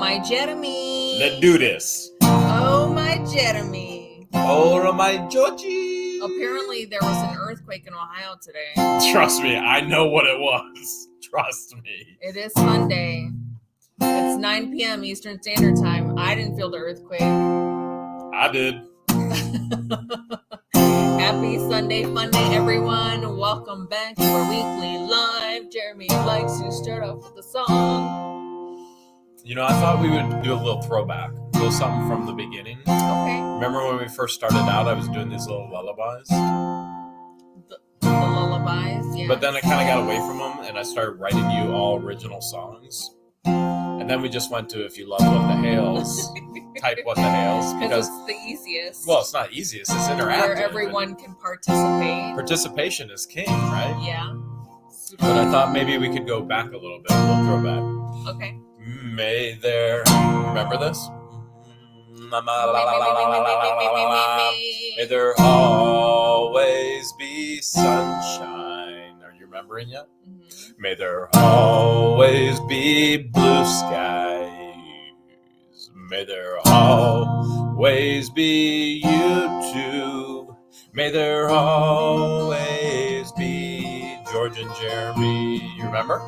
my Jeremy. Let's do this. Oh, my Jeremy. Oh, my Georgie. Apparently, there was an earthquake in Ohio today. Trust me, I know what it was. Trust me. It is Sunday. It's 9 p.m. Eastern Standard Time. I didn't feel the earthquake. I did. Happy Sunday fun day, everyone. Welcome back to our weekly live. Jeremy likes to start off with a song. You know, I thought we would do a little throwback. A little something from the beginning. Okay. Remember when we first started out, I was doing these little lullabies? The lullabies, yeah. But then I kind of got away from them, and I started writing you all original songs. And then we just went to If You Love What the Hales, type What the Hales. Because it's the easiest. Well, it's not easiest, it's interactive. Where everyone can participate. Participation is king, right? Yeah. But I thought maybe we could go back a little bit. We'll throw back. Okay. May there, remember this? May there always be sunshine. Are you remembering yet? Mm-hmm. May there always be blue skies. May there always be YouTube. May there always be George and Jeremy. You remember?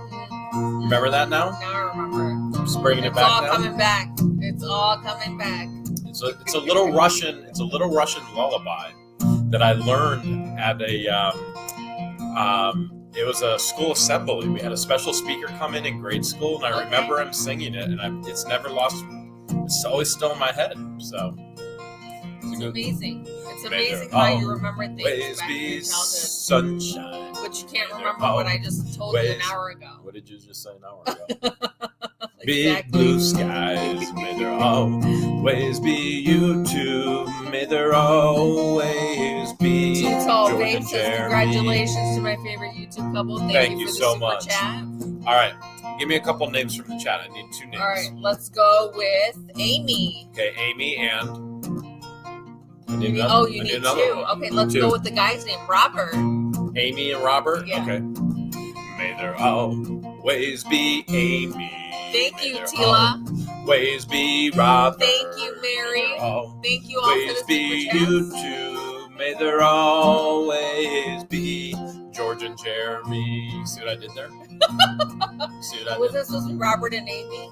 Remember that now? Now I remember. Just bringing it It's back all now. coming back. It's all coming back. It's a little Russian. It's a little Russian lullaby that I learned at a. It was a school assembly. We had a special speaker come in grade school, and I remember him singing it, and it's never lost. It's always still in my head. So it's amazing. It's May amazing there how you remember things always back in be your childhood. sunshine. But you can't May there remember what I just told you an always- hour ago. What did you just say an hour ago? Big Exactly. blue skies, may there always be you two. May there always be Too Tall George Babe and says Jeremy. congratulations to my favorite YouTube couple. Thank you for the so super much. Chat. All right, give me a couple names from the chat. I need 2 names. All right, let's go with Amy. Okay, Amy and. I need You need, another- oh, I you need another 2. one. Okay, let's 2. go with the guy's name, Robert. Amy and Robert. Yeah. Okay. May there always be Amy. Thank May you, there Tila. always be Robert. Thank you, Mary. May there Thank you all for always the be super you chats. two. May there always be George and Jeremy. See what I did there? See what I Was did? this supposed to be Robert and Amy?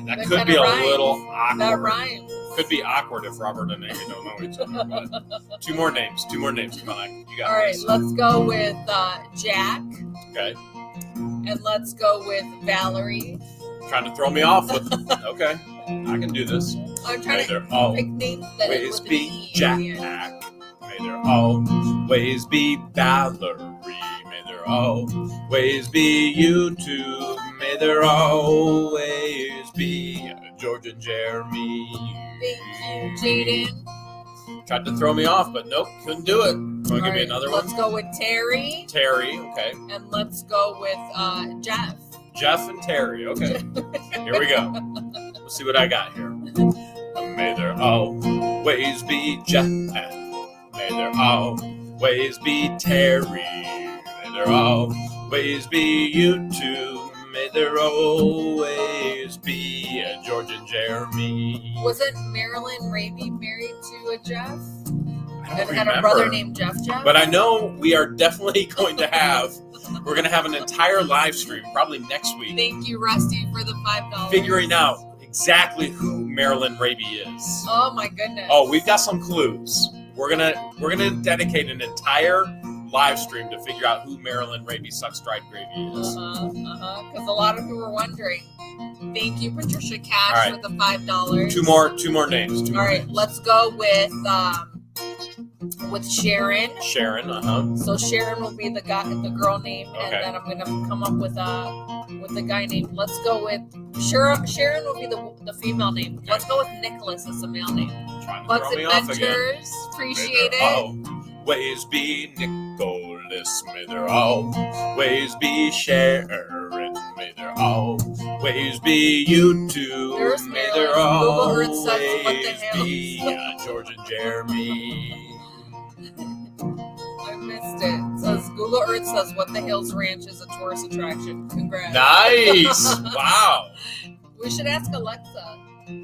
That that could be a kinda rhymes. little That awkward. rhymes. Could be awkward if Robert and Amy don't know each other. But 2 more names. 2 more names. Come on, you got All right, this. let's go with Jack. Okay. And let's go with Valerie. Trying to throw me off with. Okay, I can do this. I'm May trying there to always pick names that end with an be E at Jack. the end. May there always be Valerie. May there always be you two. May there always be George and Jeremy. Thank you, Jaden. Tried to throw me off, but nope, couldn't do it. Want to All give me right, another let's one? go with Terry. Terry, okay. And let's go with Jeff. Jeff and Terry, okay. Here we go. Let's see what I got here. May there always be Jeff. May there always be Terry. May there always be you two. May there always be George and Jeremy. Wasn't Marilyn Raby married to a Jeff? I And don't had a remember. brother named Jeff? But I know we are definitely going to have, we're going to have an entire live stream, probably next week, Thank you, Rusty, for the $5. figuring out exactly who Marilyn Raby is. Oh my goodness. Oh, we've got some clues. We're gonna dedicate an entire live stream to figure out who Marilyn Raby Sucks Dried Gravy is. Because a lot of you were wondering. Thank you, Patricia Cash, All right. for the $5. Two more names. All right, let's go with Sharon. Sharon. So Sharon will be the girl name, Okay. and then I'm gonna come up with the guy name. Let's go with Sharon will be the female name. Okay. Let's go with Nicholas as a male name. Trying to Bugs throw me off again. Adventures, appreciate it. Always be Nicholas. May there always be Sharon. May there always be you two. There's May Marilyn. there Google Earth says, always what the hell? be George and Jeremy. I missed it. It says Google Earth says What the Hills Ranch is a tourist attraction. Congrats. Nice. Wow. We should ask Alexa. We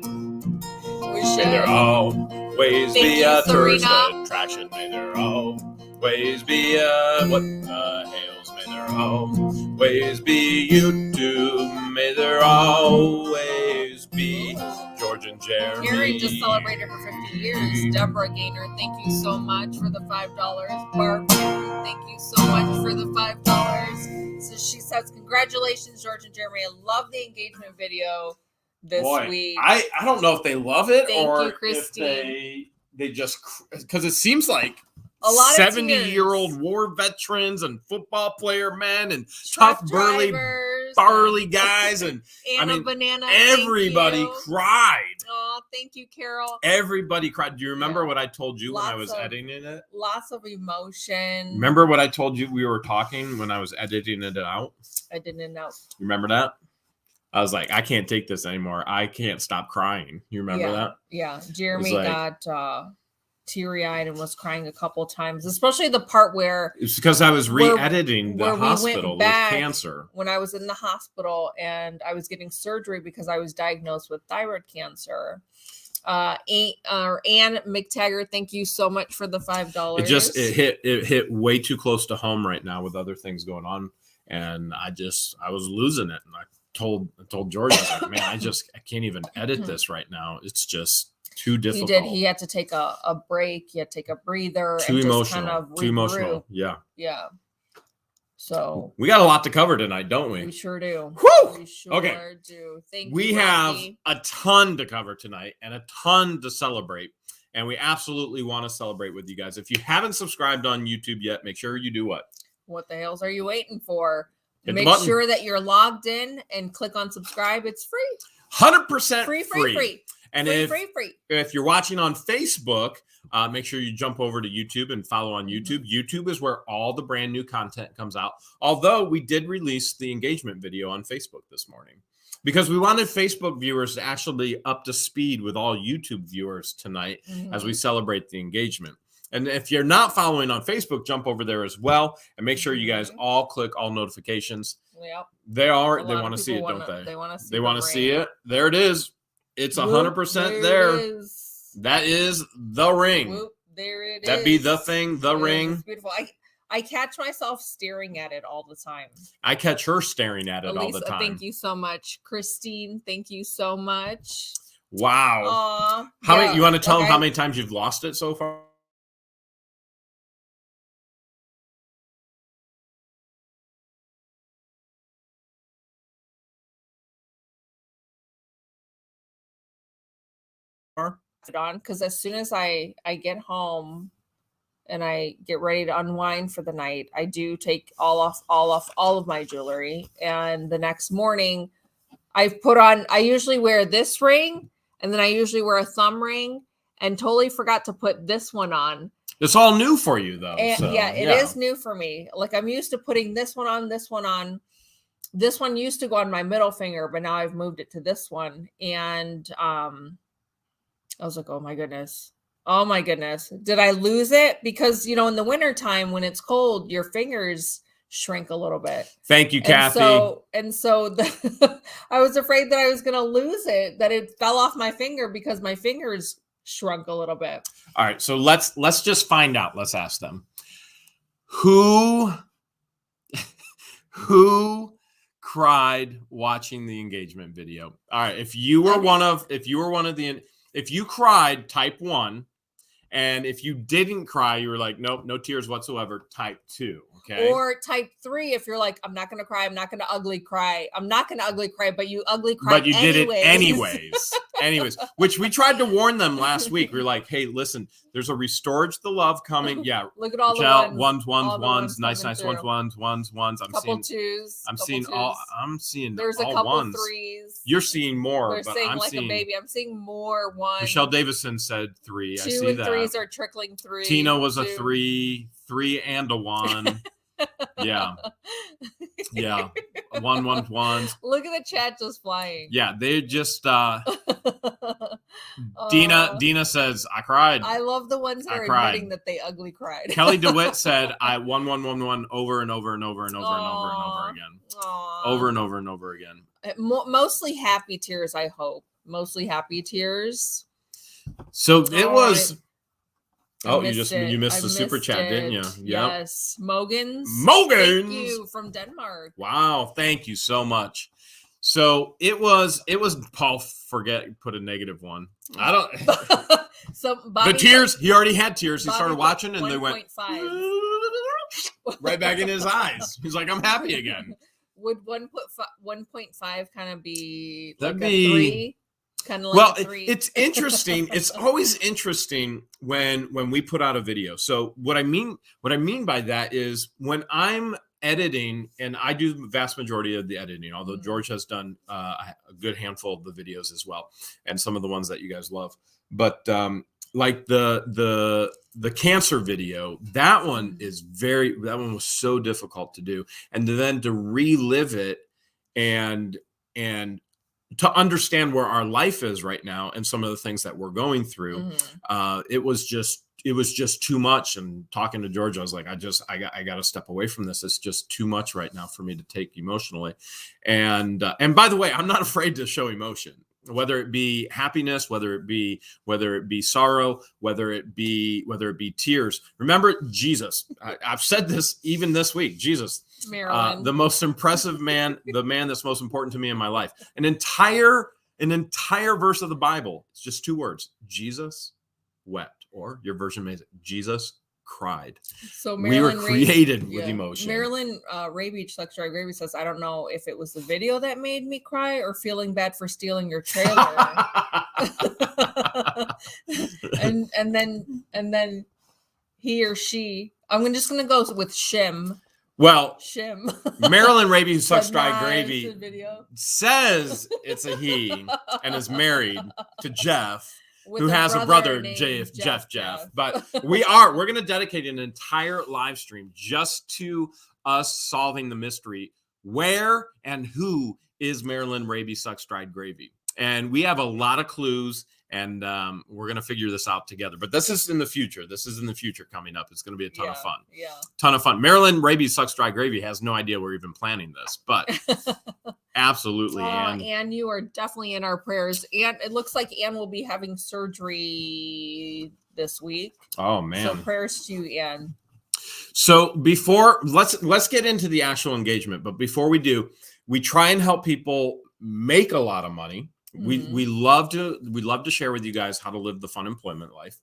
May should. there always Thank be you, a tourist Serena. attraction. May there always be a Hales. May there always be YouTube. May there always be George and Jeremy. Karen just celebrated her 50 years. Deborah Gaynor, thank you so much for the $5. Barb, thank you so much for the $5. So she says, congratulations, George and Jeremy. I love the engagement video this week. I don't know if they love it Thank or you, Christine. if they just, because it seems like A lot of 70-year-old war veterans and football player men and Truck tough burly drivers guys and and Banana. everybody cried. Oh, thank you, Carol. Everybody cried. Do you remember Yeah. what I told you when I Lots was of- editing it? Lots of emotion. Remember what I told you we were talking when I was editing it out? I didn't know. You remember that? I was like, I can't take this anymore. I can't stop crying. You remember that? Yeah. Jeremy like- got teary-eyed and was crying a couple times, especially the part where It's because I was Where- re-editing the where we went hospital with back- cancer. when I was in the hospital and I was getting surgery because I was diagnosed with thyroid cancer. Ann McTaggart, thank you so much for the $5. It hit way too close to home right now with other things going on, and I was losing it. And I told George, I was like, man, I can't even edit this right now. It's just too difficult. He had to take a break. He had to take a breather. Too and emotional. Just kind of Too emotional. regroup. Yeah. Yeah. So We got a lot to cover tonight, don't we we? sure do. Whew! We sure Okay. do. Thank We you. have Rocky. a ton to cover tonight and a ton to celebrate. And we absolutely want to celebrate with you guys. If you haven't subscribed on YouTube yet, make sure you do what? What the hells are you waiting for? Hit the Make button. sure that you're logged in and click on subscribe. It's free. 100% Free. And Free. if you're watching on Facebook, make sure you jump over to YouTube and follow on YouTube. YouTube is where all the brand new content comes out. Although we did release the engagement video on Facebook this morning because we wanted Facebook viewers to actually be up to speed with all YouTube viewers tonight as we celebrate the engagement. And if you're not following on Facebook, jump over there as well and make sure you guys all click all notifications. Yep. They A lot want to of see it, people don't they? They want to see. They want to see it. There it is. It's 100% Whoop, there. It is. That is the ring. Whoop, there it is. That'd be the thing, the It is. ring. It's beautiful. I catch myself staring at it all the time. I catch her staring at it all the Elisa, time. thank you so much. Christine, thank you so much. Wow. Aw, How yeah, many? You want to tell them okay. how many times you've lost it so far? it on because as soon as I get home and I get ready to unwind for the night, I do take all of my jewelry, and the next morning I usually wear this ring, and then I usually wear a thumb ring, and totally forgot to put this one on. It's all new for you though. And so, yeah, it is new for me. Like I'm used to putting this one on. This one used to go on my middle finger, but now I've moved it to this one. And I was like, oh my goodness. Did I lose it? Because, in the wintertime when it's cold, your fingers shrink a little bit. Thank you, Kathy. And so I was afraid that I was going to lose it, that it fell off my finger because my fingers shrunk a little bit. All right, so let's just find out. Let's ask them. Who cried watching the engagement video? All right, if you cried, type 1. And if you didn't cry, you were like, nope, no tears whatsoever, type 2. Okay. Or type 3 if you're like, I'm not going to cry. I'm not going to ugly cry. I'm not going to ugly cry, but you ugly cried. But you did it anyways, which we tried to warn them last week. We were like, hey, listen, there's a Restore the Love coming. Yeah. Look at all Michelle, the ones, nice coming through. ones. Couple twos. I'm seeing There's a all couple ones. threes. You're seeing more, They're but saying I'm like seeing a baby. I'm seeing more one. Michelle Davison said 3. I 2 see and that. 3s are trickling through. Tina was a 2. 3 and a 1. Yeah. 1. Look at the chat just flying. Yeah, they just Oh, Dina says, I cried. I love the ones that I are cried. admitting that they ugly cried. Kelly DeWitt said, I 1 over and over and over and over and over and over Aw. again. Aw. Over and over and over again. Mostly happy tears, I hope. Mostly happy tears. So it was. Right. Oh, you missed the super chat, didn't you? Yep. Yes, Mogans. Mogans. Thank you from Denmark. Wow, thank you so much. So it was Paul. Put a -1. I don't. So Bobby, the tears. He already had tears. He started watching, and 1. they went 5. right back in his eyes. He's like, I'm happy again. Would 1.5 kind of be That'd like be, a 3? Kind of like a 3. It's interesting. It's always interesting when we put out a video. So what I mean by that is when I'm editing, and I do the vast majority of the editing, although George has done a good handful of the videos as well, and some of the ones that you guys love. But like the cancer video, that one was so difficult to do, and then to relive it and to understand where our life is right now and some of the things that we're going through. It was just too much. And talking to George, I was like, I got to step away from this. It's just too much right now for me to take emotionally. And by the way, I'm not afraid to show emotion, whether it be happiness, whether it be sorrow, whether it be tears. Remember Jesus. I've said this even this week. Jesus, the most impressive man, the man that's most important to me in my life. An entire verse of the Bible. It's just 2 words. Jesus wept, or your version may say Jesus cried. So we were created with emotion. Marilyn Raby Sex Drive Gravy says, I don't know if it was the video that made me cry or feeling bad for stealing your trailer. and then he or she, I'm just gonna go with Shim. Well, Shim. Marilyn Raby Sucks Dry Gravy says it's a he and is married to Jeff, who has a brother, Jeff. But we're going to dedicate an entire live stream just to us solving the mystery. Where and who is Marilyn Raby Sucks Dried Gravy? And we have a lot of clues, and we're going to figure this out together. But this is in the future. This is in the future coming up. It's going to be a ton of fun. Yeah. Ton of fun. Marilyn Raby Sucks Dry Gravy has no idea we're even planning this, but absolutely. Anne, you are definitely in our prayers. And it looks like Anne will be having surgery this week. Oh, man. So prayers to you, Anne. So let's get into the actual engagement. But before we do, we try and help people make a lot of money. We love to share with you guys how to live the fun employment life.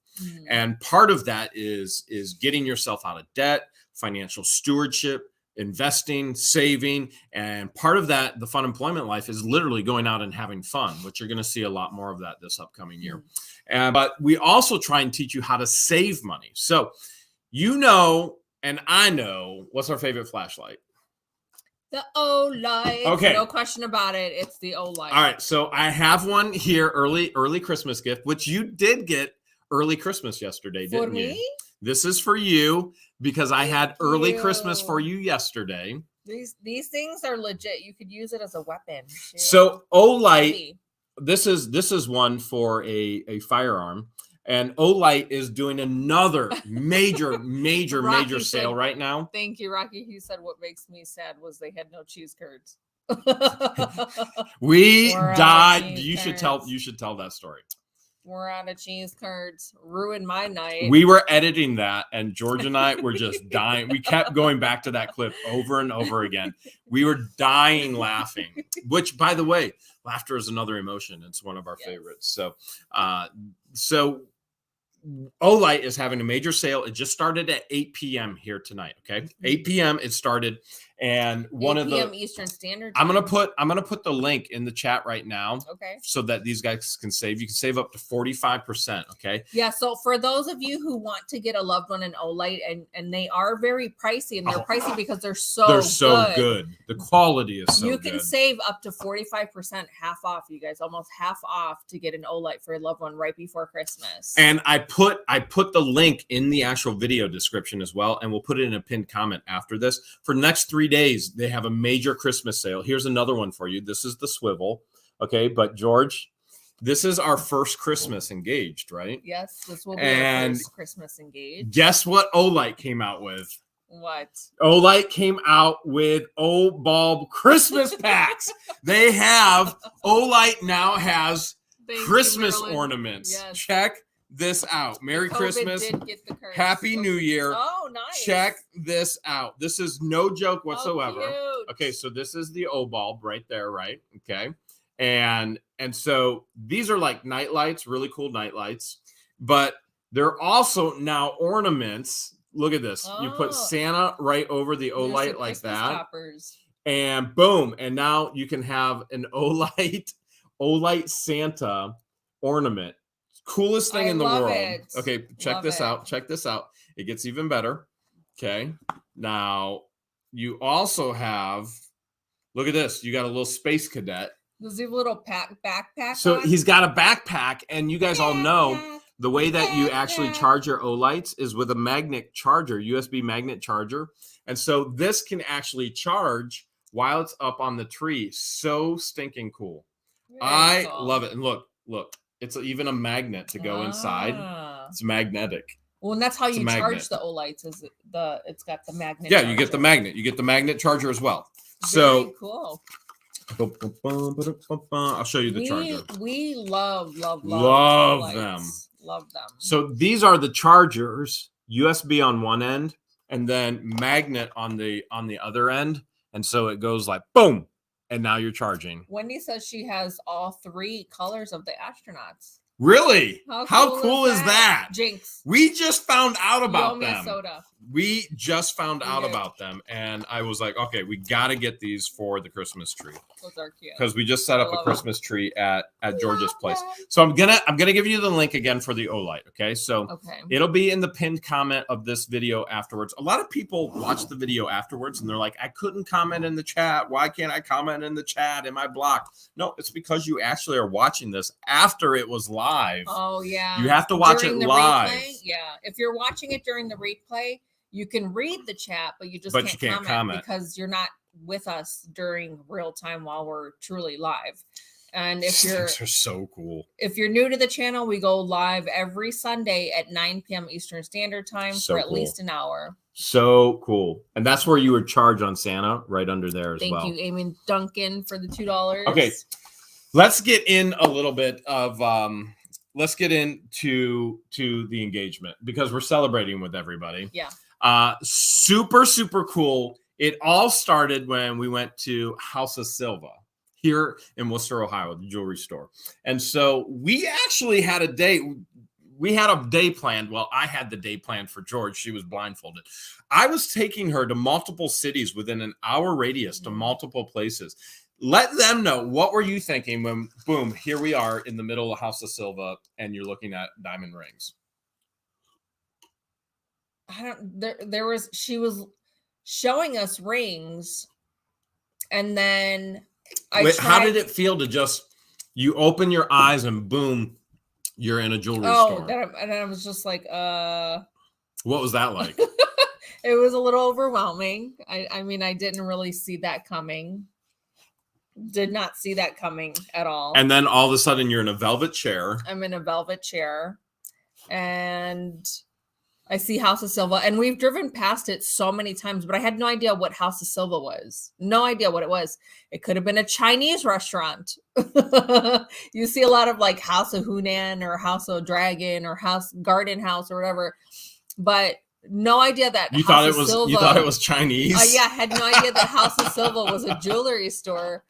And part of that is getting yourself out of debt, financial stewardship, investing, saving. And part of that, the fun employment life, is literally going out and having fun, which you're going to see a lot more of that this upcoming year. But we also try and teach you how to save money. So, and I know, what's our favorite flashlight? The OLIGHT. Okay. No question about it. It's the OLIGHT. All right. So I have one here, early Christmas gift, which you did get early Christmas yesterday, didn't you? For me? This is for you because I had early Christmas for you yesterday. These things are legit. You could use it as a weapon. Too. So OLIGHT, this is one for a firearm. And OLIGHT is doing another major sale right now. Thank you, Rocky. He said what makes me sad was they had no cheese curds. We died. You should tell that story. We're out of cheese curds. Ruined my night. We were editing that, and George and I were just dying. We kept going back to that clip over and over again. We were dying laughing, which, by the way, laughter is another emotion. It's one of our favorites. So OLIGHT is having a major sale. It just started at 8 p.m. here tonight. Okay, 8 p.m. it started, and 8 p.m. Eastern Standard Time. I'm gonna put the link in the chat right now. Okay. So that these guys can save. You can save up to 45%. Okay. Yeah. So for those of you who want to get a loved one in OLIGHT, and they are very pricey, and they're pricey because they're so good. The quality is so good. You can save up to 45%, half off. You guys, almost half off to get an OLIGHT for a loved one right before Christmas. And I put the link in the actual video description as well, and we'll put it in a pinned comment after this. For the next 3 days, they have a major Christmas sale. Here's another one for you. This is the swivel. Okay, but George, this is our first Christmas engaged, right? Yes, this will be our first Christmas engaged. Guess what OLIGHT came out with? What? OLIGHT came out with bulb Christmas packs. They have OLIGHT now has Christmas ornaments. Yes. Check this out. Merry Christmas. Did get the curse. Happy New Year. Oh, nice. Check this out. This is no joke whatsoever. Oh, okay, so this is the bulb right there, right? Okay. And so these are like night lights, really cool night lights, but they're also now ornaments. Look at this. You put Santa right over the OLIGHT like that. Toppers. And boom. And now you can have an OLIGHT Santa ornament. Coolest thing in the world. Okay, check this out. Check this out. It gets even better. Okay. Now you also have, look at this. You got a little space cadet. Does he have a little backpack? So he's got a backpack, and you guys all know the way that you actually charge your OLIGHTs is with a magnet charger, USB magnet charger. And so this can actually charge while it's up on the tree. So stinking cool. I love it. And look, it's even a magnet to go inside. It's magnetic. Well, and that's how you charge the OLIGHTs. It's got the magnet. Yeah, charger. You get the magnet. You get the magnet charger as well. Very cool. I'll show you the charger. We love them. Love them. So these are the chargers, USB on one end, and then magnet on the other end. And so it goes like boom, and now you're charging. Wendy says she has all 3 colors of the astronauts. Really? How cool is that? Jinx. We just found out about them. Soda. We just found out about them, and I was like, okay, we got to get these for the Christmas tree. Those are cute. Because we just set up a Christmas tree at Georgia's place. So I'm gonna give you the link again for the OLIGHT. Okay, so it'll be in the pinned comment of this video afterwards. A lot of people watch the video afterwards, and they're like, I couldn't comment in the chat. Why can't I comment in the chat? Am I blocked? No, it's because you actually are watching this after it was live. Oh yeah. You have to watch it live. Replay, yeah. If you're watching it during the replay, you can read the chat, but you can't comment because you're not with us during real time while we're truly live. And if you're things are so cool. If you're new to the channel, we go live every Sunday at 9 p.m. Eastern Standard Time for at least an hour. So cool. And that's where you would charge on Santa, right under there as well. Thank you, Amy Duncan, for the $2. Okay. Let's get in a little bit of let's get into the engagement because we're celebrating with everybody. Yeah. Super, super cool. It all started when we went to House of Silva here in Wooster, Ohio, the jewelry store. And so we actually had a day. We had a day planned. Well, I had the day planned for George. She was blindfolded. I was taking her to multiple cities within an hour radius to multiple places. Let them know, what were you thinking when, boom, here we are in the middle of House of Silva and you're looking at diamond rings? She was showing us rings, and then how did it feel to just, you open your eyes and boom, you're in a jewelry store? And I was just like, what was that like? It was a little overwhelming. I mean, I didn't really see that coming. Did not see that coming at all. And then all of a sudden you're in a velvet chair. I'm in a velvet chair, and I see House of Silva, and we've driven past it so many times, but I had no idea what House of Silva was. No idea what it was. It could have been a Chinese restaurant. You see a lot of like House of Hunan or House of Dragon or Garden House or whatever, but no idea that you thought it was Chinese. Yeah, I had no idea that House of Silva was a jewelry store.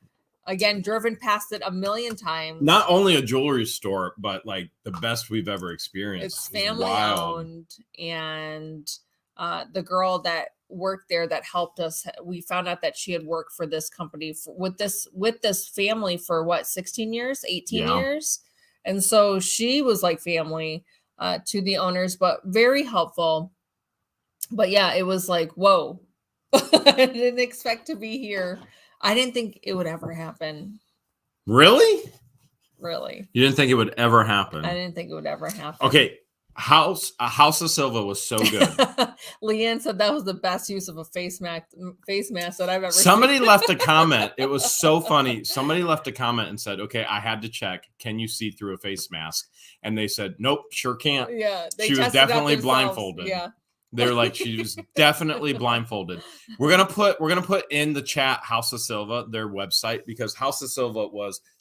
Again, driven past it a million times. Not only a jewelry store, but like the best we've ever experienced. It's family owned, and the girl that worked there that helped us, we found out that she had worked for this company with this family for 18 years, and so she was like family to the owners, but very helpful. But yeah, it was like, whoa. I didn't expect to be here. I didn't think it would ever happen. Really? Really. You didn't think it would ever happen? I didn't think it would ever happen. Okay. House of Silva was so good. Leanne said that was the best use of a face mask that I've ever seen. Somebody left a comment. It was so funny. Somebody left a comment and said, okay, I had to check. Can you see through a face mask? And they said, nope, sure can't. Yeah. She was definitely blindfolded. Yeah. They're like, she was definitely blindfolded. We're gonna put in the chat House of Silva, their website, because House of Silva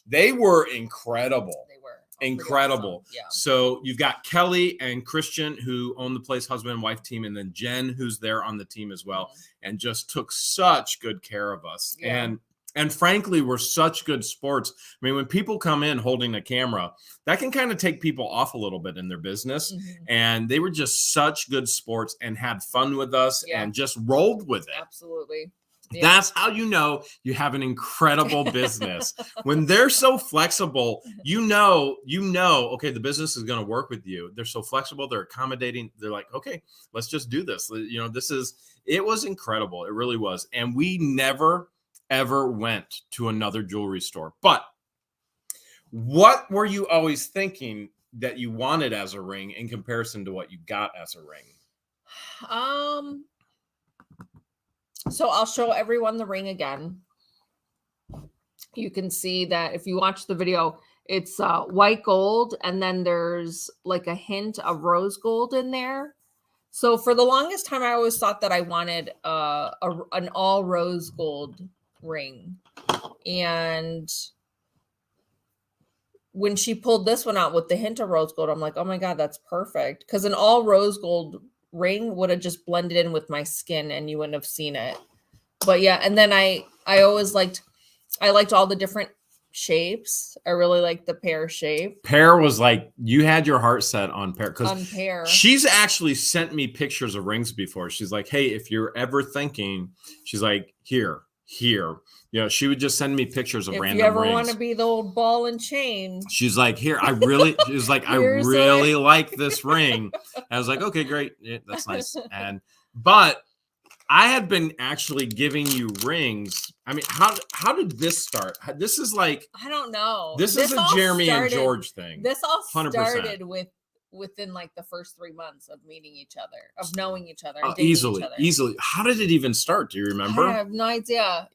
they were incredible. They were incredible. Awesome. Yeah. So you've got Kelly and Christian who own the place, husband and wife team, and then Jen who's there on the team as well, and just took such good care of us. Yeah. And frankly, we're such good sports. I mean, when people come in holding a camera, that can kind of take people off a little bit in their business. And they were just such good sports and had fun with us and just rolled with it. Absolutely. Yeah. That's how you know you have an incredible business. When they're so flexible, you know, okay, the business is going to work with you. They're so flexible. They're accommodating. They're like, okay, let's just do this. You know, it was incredible. It really was. And we never, ever went to another jewelry store. But what were you always thinking that you wanted as a ring in comparison to what you got as a ring? So I'll show everyone the ring again. You can see that if you watch the video, it's white gold, and then there's like a hint of rose gold in there. So for the longest time, I always thought that I wanted an all rose gold ring. And when she pulled this one out with the hint of rose gold, I'm like, oh my God, that's perfect. Because an all rose gold ring would have just blended in with my skin and you wouldn't have seen it. But yeah, and then I always liked all the different shapes. I really liked the pear shape. Pear was like, you had your heart set on pear, because she's actually sent me pictures of rings before. She's like, hey, if you're ever thinking, she's like, here. You know, she would just send me pictures of random rings. If you ever want to be the old ball and chain. She's like, here, I really like this ring. I was like, okay, great. Yeah, that's nice. But I had been actually giving you rings. I mean, how did this start? This is like, I don't know. This is a Jeremy and George thing. This all started within like the first 3 months of meeting each other, of knowing each other. Easily. How did it even start? Do you remember? I have no idea.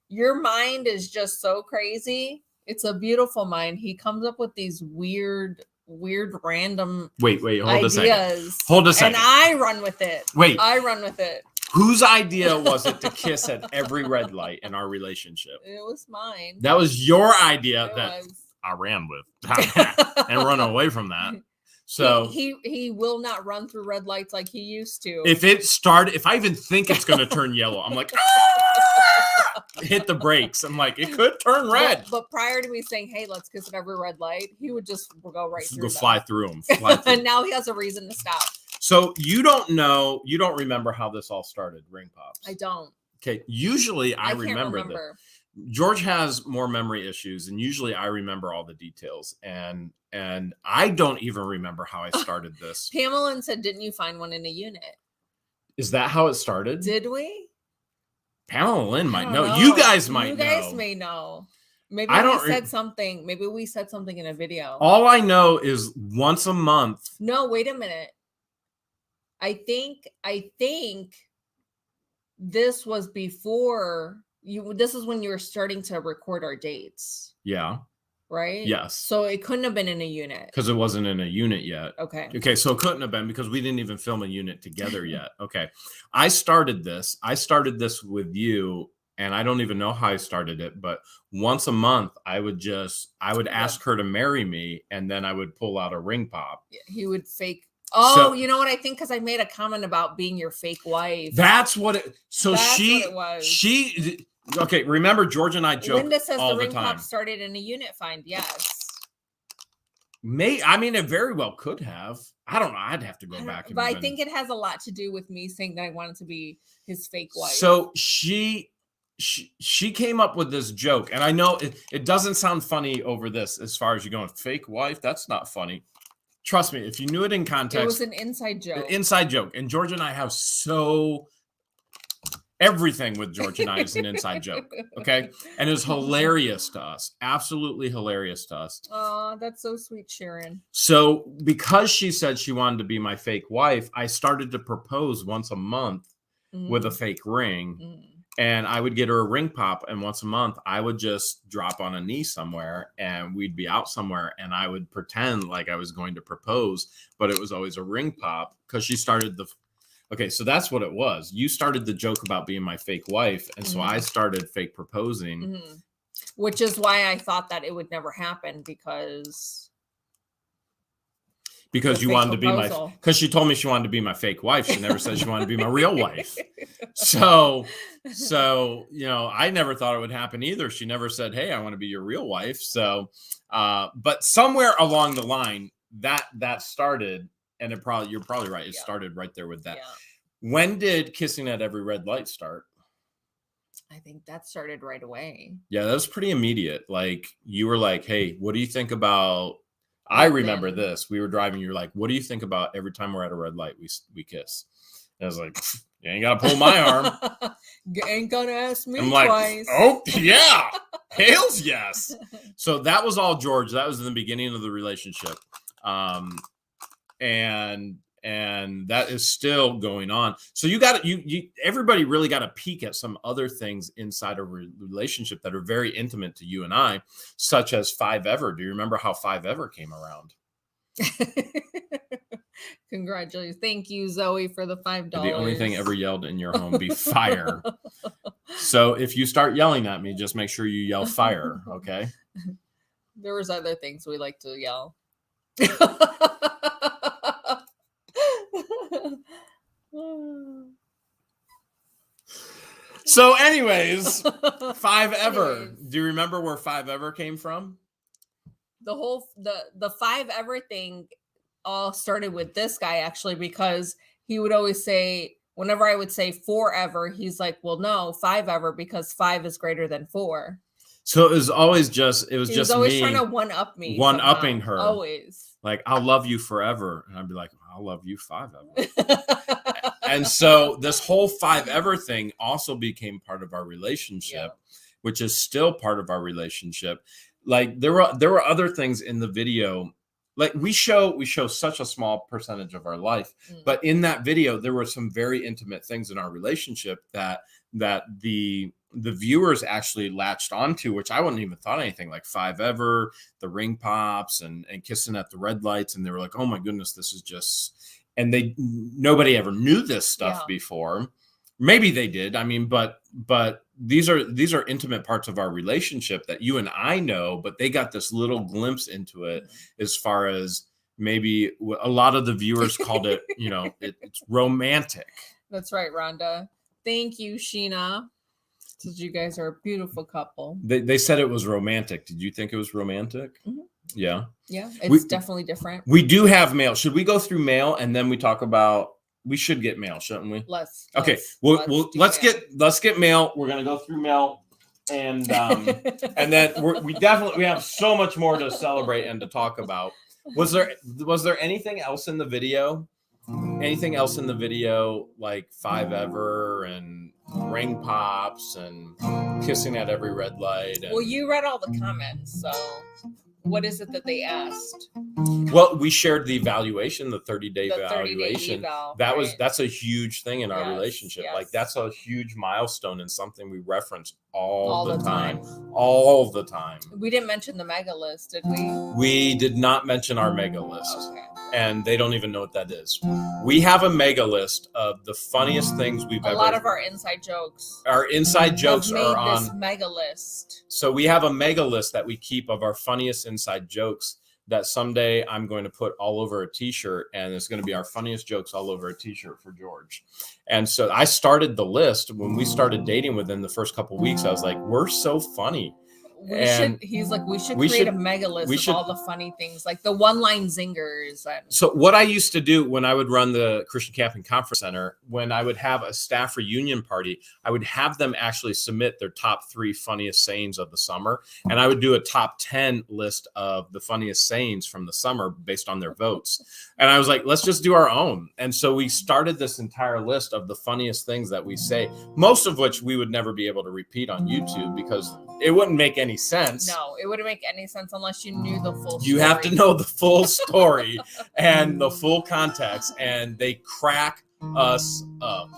Your mind is just so crazy. It's a beautiful mind. He comes up with these weird random hold ideas. Hold a second. And I run with it. I run with it. Whose idea was it to kiss at every red light in our relationship? It was mine. That was your idea I ran with and run away from that. So he will not run through red lights like he used to. If I even think it's going to turn yellow, I'm like, hit the brakes. I'm like, it could turn red. But prior to me saying, hey, let's kiss at every red light, he would just go right through. Fly through them. And now he has a reason to stop. So you don't remember how this all started, ring pops? I don't. Okay. Usually I remember that. George has more memory issues, and usually I remember all the details, and I don't even remember how I started this. Pamela said, didn't you find one in a unit? Is that how it started? Did we? Pamela Lynn might know. You guys might know. You guys may know. Maybe we said something. Maybe we said something in a video. All I know is once a month. No, wait a minute. I think this was before you. This is when you were starting to record our dates. Yeah. Right? Yes. So it couldn't have been in a unit. Because it wasn't in a unit yet. Okay. Okay, so it couldn't have been because we didn't even film a unit together yet. Okay. I started this with you, and I don't even know how I started it, but once a month I would ask her to marry me, and then I would pull out a ring pop. He would fake. Oh, you know what I think? Because I made a comment about being your fake wife. That's what it. So that's what it was. Okay, remember George and I joke Linda says all the ring time. pop started in a unit find. Yes. It very well could have. I don't know. I'd have to go back. But I think it has a lot to do with me saying that I wanted to be his fake wife. So she came up with this joke, and I know it doesn't sound funny over this as far as you going, fake wife. That's not funny. Trust me, if you knew it in context. It was an inside joke. An inside joke. And George and I have everything with George and I is an inside joke. Okay. And it's hilarious to us. Absolutely hilarious to us. Oh, that's so sweet, Sharon. So because she said she wanted to be my fake wife, I started to propose once a month with a fake ring. And I would get her a ring pop, and once a month I would just drop on a knee somewhere, and we'd be out somewhere, and I would pretend like I was going to propose, but it was always a ring pop because she started Okay, so that's what it was. You started the joke about being my fake wife, and so I started fake proposing. Which is why I thought that it would never happen because you wanted to be because she told me she wanted to be my fake wife. She never said she wanted to be my real wife. So I never thought it would happen either. She never said, hey, I want to be your real wife. So but somewhere along the line that started, and you're probably right. It started right there with that. When did kissing at every red light start? I think that started right away. Yeah, that was pretty immediate. Like, you were like, hey, what do you think about, I remember this. We were driving. You were like, what do you think about every time we're at a red light, we kiss? And I was like, you ain't got to pull my arm. You ain't going to ask me I'm like, twice. Oh, yeah. Hale's yes. So that was all George. That was in the beginning of the relationship. And that is still going on. So everybody really got a peek at some other things inside a relationship that are very intimate to you and I, such as 5-Ever. Do you remember how 5-Ever came around? Congratulations. Thank you, Zoe, for the $5. The only thing ever yelled in your home be fire. So if you start yelling at me, just make sure you yell fire, okay? There was other things we like to yell. So anyways, 5-Ever. Do you remember where 5-Ever came from? The 5-Ever thing all started with this guy, actually, because he would always say, whenever I would say 4-Ever, he's like, well, no, 5-Ever, because 5 is greater than 4. So it was always he was always me trying to one-up me. One-upping her. Always. Like, I'll love you forever. And I'd be like, I'll love you 5-Ever. And so this whole 5-Ever thing also became part of our relationship, which is still part of our relationship. Like, there were other things in the video. Like, we show such a small percentage of our life, but in that video, there were some very intimate things in our relationship that the viewers actually latched onto, which I wouldn't even thought anything, like 5-Ever, the ring pops, and kissing at the red lights, and they were like, oh my goodness, this is just, and nobody ever knew this stuff before. Maybe they did. I mean, but these are intimate parts of our relationship that you and I know, but they got this little glimpse into it, as far as maybe a lot of the viewers called it, it's romantic. That's right, Rhonda. Thank you, Sheena. Since you guys are a beautiful couple. They said it was romantic. Did you think it was romantic? Mm-hmm. Yeah. Yeah, it's definitely different. We do have mail. Should we go through mail and then we talk about? We should get mail, shouldn't we? Let's get mail. We're gonna go through mail, and and then we have so much more to celebrate and to talk about. Was there anything else in the video? Anything else in the video, like 5-Ever and ring pops and kissing at every red light? Well, you read all the comments, so what is it that they asked? Well, we shared the evaluation, the 30-day evaluation. That's a huge thing in our relationship. Yes. Like, that's a huge milestone and something we reference all the time. All the time. We didn't mention the mega list, did we? We did not mention our mega list. Okay. And they don't even know what that is. We have a mega list of the funniest things we've ever. A lot of our inside jokes. Our inside jokes are on this mega list. So we have a mega list that we keep of our funniest inside jokes that someday I'm going to put all over a t-shirt, and it's going to be our funniest jokes all over a t-shirt for George. And so I started the list when we started dating. Within the first couple of weeks, I was like, we're so funny. We should create a mega list of all the funny things, like the one-line zingers. So what I used to do when I would run the Christian Camping Conference Center, when I would have a staff reunion party, I would have them actually submit their top 3 funniest sayings of the summer. And I would do a top 10 list of the funniest sayings from the summer based on their votes. And I was like, let's just do our own. And so we started this entire list of the funniest things that we say, most of which we would never be able to repeat on YouTube because it wouldn't make any sense. No, it wouldn't make any sense unless you knew the full story. You have to know the full story and the full context, and they crack us up.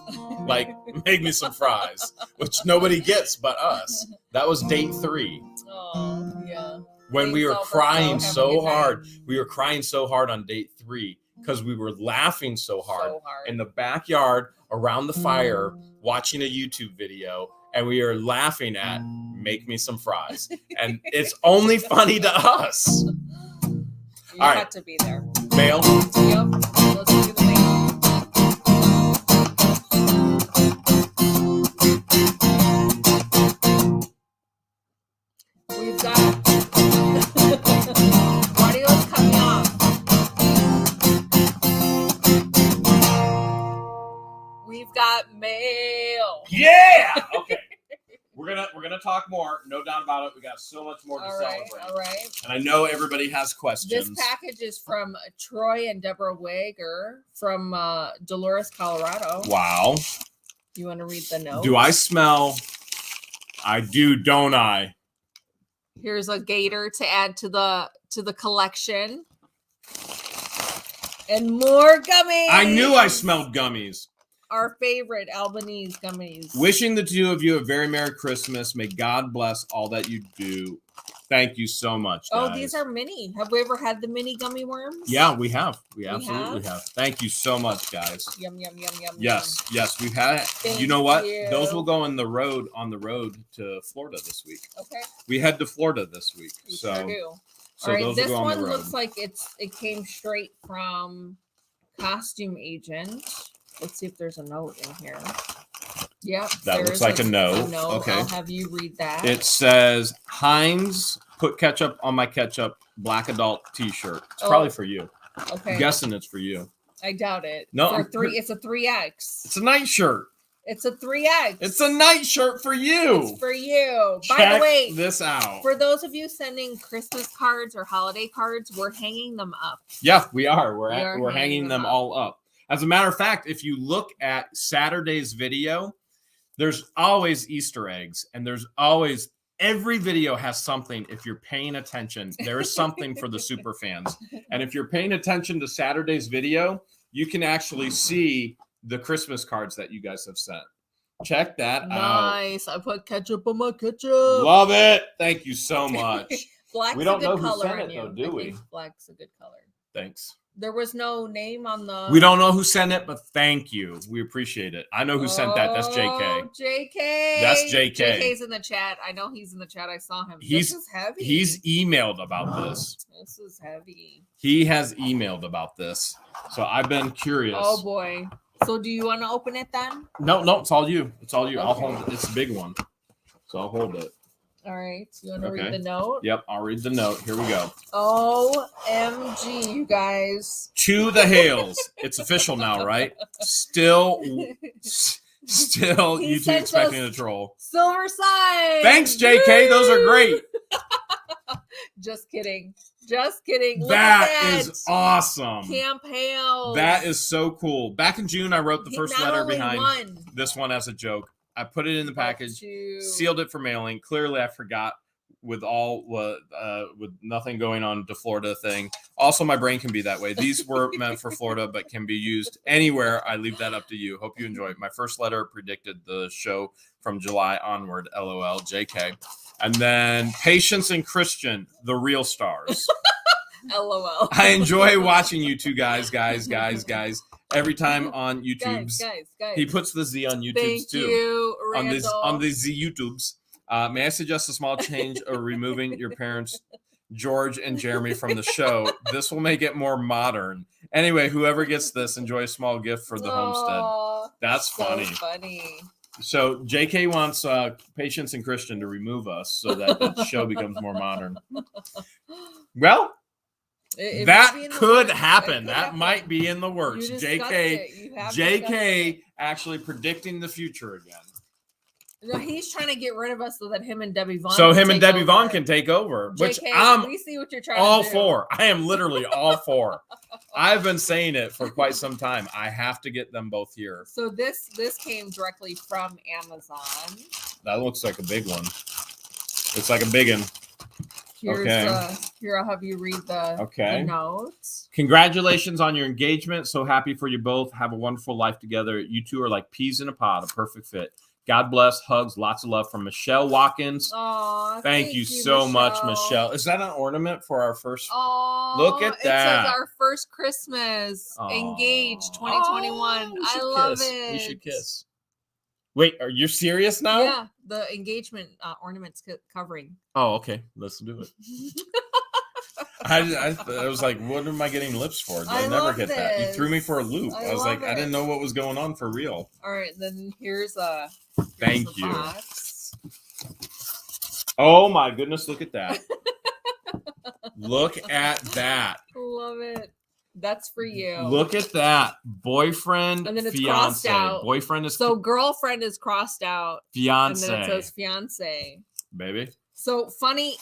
Like, make me some fries, which nobody gets but us. That was date 3. Oh, yeah. When we were crying so hard. We were crying so hard on date 3. because we were laughing so hard So hard. in the backyard around the fire watching a YouTube video, and we are laughing at "Make me some fries," and it's only funny to us. You All right. had to be there. Mail. Yep. Let's do the mail. We've got audio's coming off. We've got mail. Yeah. Okay. We're gonna talk more, no doubt about it. We got so much more to All right, celebrate. all right. And I know everybody has questions. This package is from Troy and Deborah Wager from Dolores, Colorado. Wow. You want to read the note? Do I smell? I do, don't I? Here's a gator to add to the collection. And more gummies. I knew I smelled gummies. Our favorite Albanese gummies. Wishing the two of you a very Merry Christmas. May God bless all that you do. Thank you so much, guys. Oh, these are mini. Have we ever had the mini gummy worms? Yeah, we have. We absolutely have. Thank you so much, guys. Yum, yum, yum, yum. Yes, yes, we've had it. Thank you know what? you. Those will go on the road to Florida this week. Okay. We head to Florida this week. We so sure do. So all right, those this will go on one the road. looks like it came straight from Costume Agent. Let's see if there's a note in here. Yep. That looks like a note. Okay. I'll have you read that. It says, Heinz, put ketchup on my ketchup, black adult t-shirt. It's probably for you. Okay. I'm guessing it's for you. I doubt it. No, it's a 3X. It's a night shirt. It's a 3X. It's a night shirt for you. It's for you. Check By the way, this out. for those of you sending Christmas cards or holiday cards, we're hanging them up. Yeah, we are. We're hanging hanging them them up. all up. As a matter of fact, if you look at Saturday's video, there's always Easter eggs, and there's always every video has something. If you're paying attention, there is something for the super fans. And if you're paying attention to Saturday's video, you can actually see the Christmas cards that you guys have sent. Check that out. Nice. I put ketchup on my ketchup. Love it. Thank you so much. Black's We don't a good know who color sent on it, you. though, do I we? think black's a good color. Thanks. There was no name on the. We don't know who sent it, but thank you. We appreciate it. I know who sent that. That's JK. Oh, JK. That's JK. JK's in the chat. I know he's in the chat. I saw him. This is heavy. He's emailed about this. This is heavy. He has emailed about this. So I've been curious. Oh boy. So do you want to open it then? No, it's all you. It's all you. I'll Okay. hold it. It's a big one. So I'll hold it. All right. You want to Okay. read the note? Yep, I'll read the note. Here we go. OMG, you guys. To the Hales. It's official now, right? Still He YouTube sent expecting us a troll. Silver sign. Thanks, JK. Those are great. Just kidding. Just kidding. Look That at that. is awesome. Camp Hale. That is so cool. Back in June, I wrote the He first not letter only behind won, this one as a joke. I put it in the but package, two. sealed it for mailing. Clearly, I forgot with with nothing going on to Florida thing. Also, my brain can be that way. These were meant for Florida, but can be used anywhere. I leave that up to you. Hope you enjoy. My first letter predicted the show from July onward. LOL. JK. And then Patience and Christian, the real stars. LOL. I enjoy watching you two guys. Every time on YouTube's. Guys. He puts the Z on YouTube's Thank too. you, On Randall. the Z YouTubes. May I suggest a small change or removing your parents, George and Jeremy, from the show? This will make it more modern. Anyway, whoever gets this, enjoy a small gift for the homestead. Aw, That's so funny. So JK wants Patience and Christian to remove us so that the show becomes more modern. Well, It that might be in the could works. happen. It could That happen. might be in the works. You discussed JK it. You have discussed JK actually predicting the future again. it. No, he's trying to get rid of us so that him and Debbie Vaughn. So can him and take Debbie Vaughn over. can take over, which JK, I'm we see what you're trying all to do. for. I am literally all for. I've been saying it for quite some time. I have to get them both here. So this came directly from Amazon. That looks like a big one. It's like a big one. Here's Okay. Here, I'll have you read the Okay. notes. Congratulations on your engagement. So happy for you both. Have a wonderful life together. You two are like peas in a pod, a perfect fit. God bless. Hugs. Lots of love from Michelle Watkins. Oh, thank you so much, Michelle. Is that an ornament for our first? Oh, look at that. It says our first Christmas. Engaged 2021. I love it. We should kiss. Wait, are you serious now? Yeah, the engagement ornaments covering. Oh, okay. Let's do it. I was like, what am I getting lips for? I never get that. You threw me for a loop. I was like, I didn't know what was going on for real. All right, then here's a thank you. Box. Oh my goodness, look at that. Look at that. Love it. That's for you. Look at that. Boyfriend, and then it's fiance. Crossed out. Boyfriend is so girlfriend is crossed out. Fiance. And then it says fiance. Baby. So funny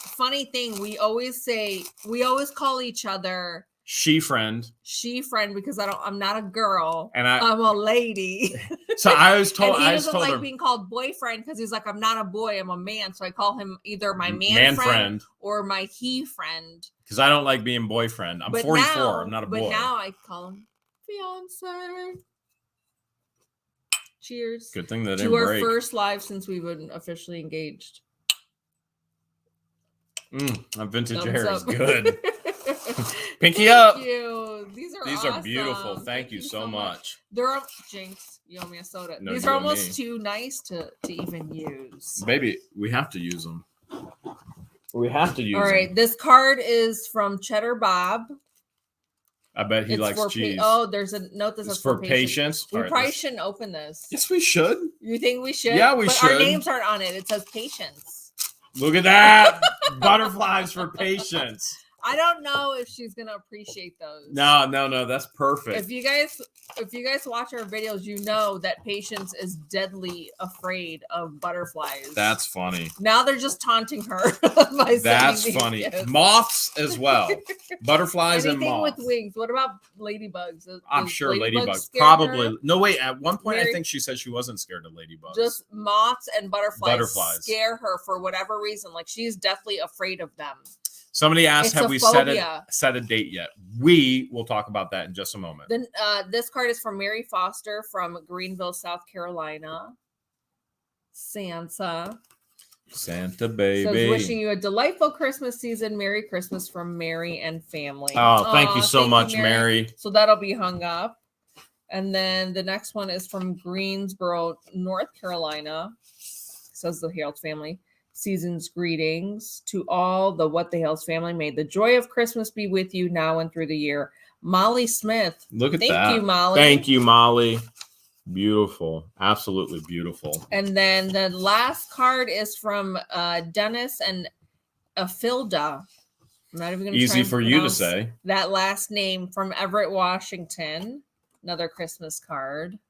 thing. We always call each other she friend because I'm not a girl and I'm a lady. So I was told and he doesn't like being called boyfriend because he's like, I'm not a boy, I'm a man. So I call him either my man friend or my he friend. Because I don't like being boyfriend. I'm 44. I'm not a boy. But now I call him fiance. Cheers. Good thing that to our first live since we've been officially engaged. My vintage hair is good. Pinky up. Thank you. These awesome. Are beautiful. Thank you so much. They're Jinx. You owe me a soda. No, these are almost too nice to even use. Baby, we have to use them. We have to use them. All right. This card is from Cheddar Bob. I bet he likes cheese. There's a note that says for patience. We probably shouldn't open this. Yes, we should. You think we should? Yeah, we should. Our names aren't on it. It says patience. Look at that. Butterflies for patience. I don't know if she's gonna appreciate those. No, that's perfect. If you guys watch our videos, you know that Patience is deadly afraid of butterflies. That's funny. Now they're just taunting her. That's funny. Moths as well. Butterflies and moths. With wings. What about ladybugs? I'm sure ladybugs. Probably. Her? No, wait. At one point, I think she said she wasn't scared of ladybugs. Just moths and butterflies scare her for whatever reason. Like she's deathly afraid of them. Somebody asked, have we set a date yet? We will talk about that in just a moment. Then this card is from Mary Foster from Greenville, South Carolina. Santa baby. Says, wishing you a delightful Christmas season. Merry Christmas from Mary and family. Oh, thank you so much, Mary. So that'll be hung up. And then the next one is from Greensboro, North Carolina. Says the Hale family. Season's greetings to all the What the Hales family. May the joy of Christmas be with you now and through the year. Molly Smith. Look at that. Thank you, Molly. Thank you, Molly. Beautiful. Absolutely beautiful. And then the last card is from Dennis and Afilda. I'm not even going to easy for you to say. That last name from Everett, Washington. Another Christmas card.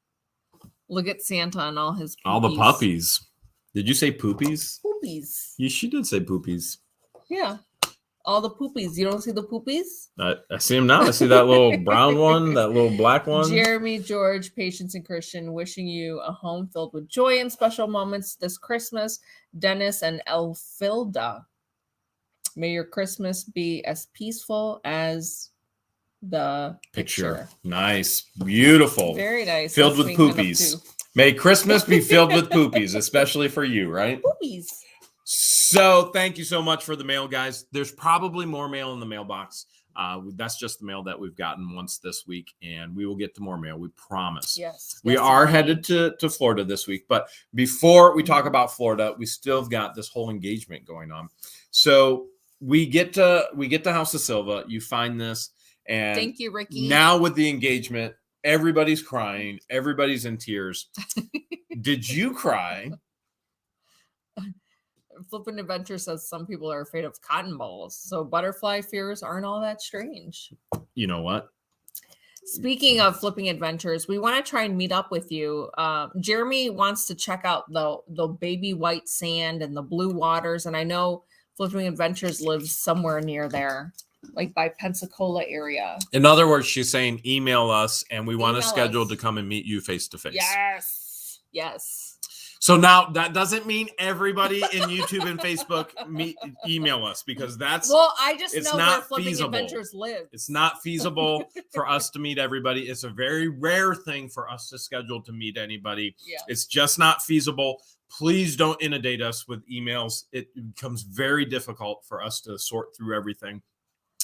Look at Santa and all his puppies. All the puppies. Did you say poopies? Poopies. She did say poopies. Yeah. All the poopies. You don't see the poopies? I see them now. I see that little brown one, that little black one. Jeremy, George, Patience, and Christian wishing you a home filled with joy and special moments this Christmas. Dennis and Elfilda. May your Christmas be as peaceful as the picture. Nice. Beautiful. Very nice. Filled with poopies. May Christmas be filled with poopies, especially for you, right? Poopies. So thank you so much for the mail, guys. There's probably more mail in the mailbox. That's just the mail that we've gotten once this week, and we will get to more mail. We promise. Yes. We are headed to Florida this week, but before we talk about Florida, we still have got this whole engagement going on. So we get to House of Silva. You find this, and thank you, Ricky. Now with the engagement. Everybody's crying. Everybody's in tears. Did you cry? Flippin' Adventure says some people are afraid of cotton balls. So butterfly fears aren't all that strange. You know what? Speaking of Flipping Adventures, we want to try and meet up with you. Jeremy wants to check out the baby white sand and the blue waters. And I know Flipping Adventures lives somewhere near there. Like by Pensacola area. In other words, she's saying email us and we want to schedule to come and meet you face to face. Yes. So now that doesn't mean everybody in YouTube and Facebook email us, because I just it's know not where Flipping feasible. Adventures live. It's not feasible for us to meet everybody. It's a very rare thing for us to schedule to meet anybody. Yeah. It's just not feasible. Please don't inundate us with emails. It becomes very difficult for us to sort through everything.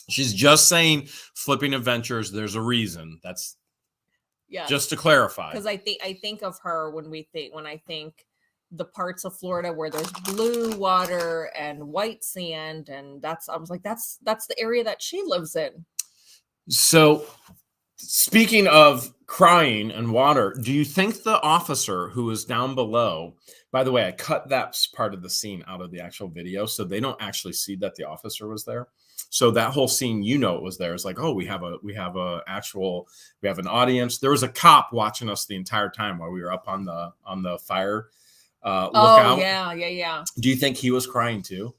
She's just saying Flipping Adventures. There's a reason. That's just to clarify. Because I think of her when I think the parts of Florida where there's blue water and white sand, and I was like, that's the area that she lives in. So, speaking of crying and water, do you think the officer who is down below? By the way, I cut that part of the scene out of the actual video, so they don't actually see that the officer was there. So that whole scene, it was there. It's like, oh, we have an audience. There was a cop watching us the entire time while we were up on the fire lookout. Oh yeah. Do you think he was crying too?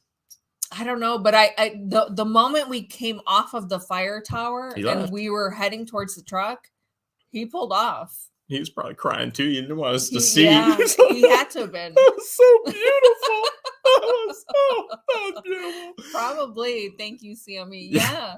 I don't know, but the moment we came off of the fire tower and we were heading towards the truck, he pulled off. He was probably crying too. You didn't want us to see. Yeah, he had to have been. That was so beautiful. That was beautiful. Probably. Thank you, Sammy. Yeah.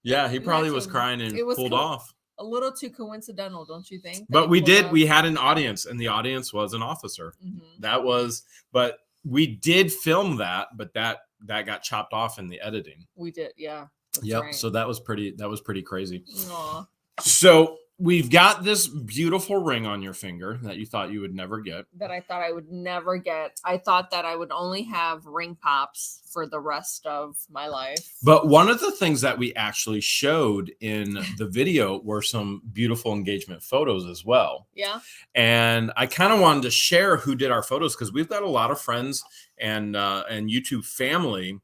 Yeah, he probably was crying and pulled off. A little too coincidental, don't you think? But we did. We had an audience, and the audience was an officer. Mm-hmm. But we did film that, but that got chopped off in the editing. We did, yeah. Yep. Right. So that was pretty crazy. Aww. So we've got this beautiful ring on your finger that you thought you would never get. That I thought I would never get. I thought that I would only have ring pops for the rest of my life. But one of the things that we actually showed in the video were some beautiful engagement photos as well. Yeah. And I kind of wanted to share who did our photos, because we've got a lot of friends and YouTube family.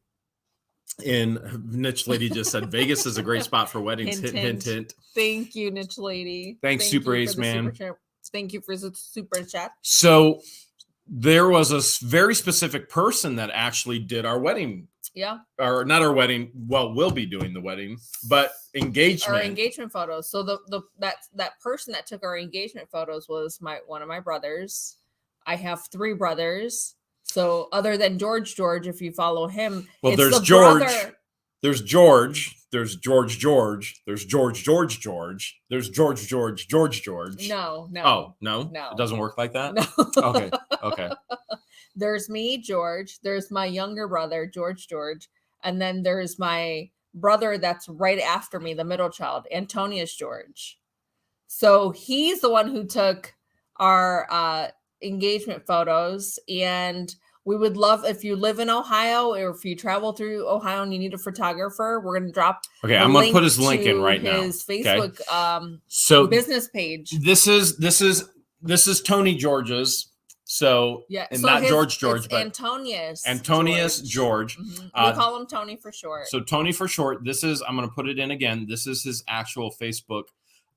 Niche Lady just said Vegas is a great spot for weddings. Hint, hint. Thank you, Niche Lady. Thanks, Super Ace Man. Thank you for the super chat. So there was a very specific person that actually did our wedding. Yeah. Or not our wedding. Well, we'll be doing the wedding, but engagement. Our engagement photos. So that person that took our engagement photos was one of my brothers. I have 3 brothers. So other than George, if you follow him, well, there's George, there's George, there's George, there's George, there's George. No. Oh, no. It doesn't work like that. No. Okay. There's me, George. There's my younger brother, George, and then there's my brother that's right after me, the middle child, Antonius George. So he's the one who took our engagement photos, and we would love, if you live in Ohio or if you travel through Ohio and you need a photographer, we're going to drop I'm going to put his link in right now. His Facebook so business page. This is Tony George's. So yeah, and so not George, but Antonius George. Mm-hmm. We call him Tony for short. So Tony for short. I'm going to put it in again. This is his actual Facebook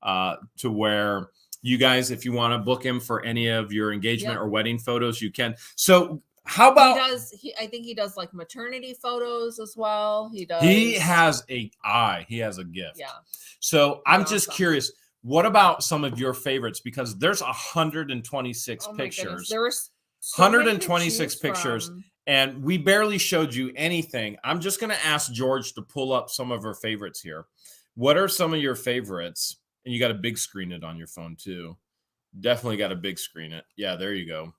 to where you guys, if you want to book him for any of your engagement or wedding photos, you can. So how about I think he does like maternity photos as well. He has a eye. He has a gift. Yeah. So I'm just curious, what about some of your favorites? Because there's 126 pictures. There were 126 pictures. And we barely showed you anything. I'm just going to ask George to pull up some of her favorites here. What are some of your favorites? And you got to big screen it on your phone too. Definitely got to big screen it. Yeah, there you go.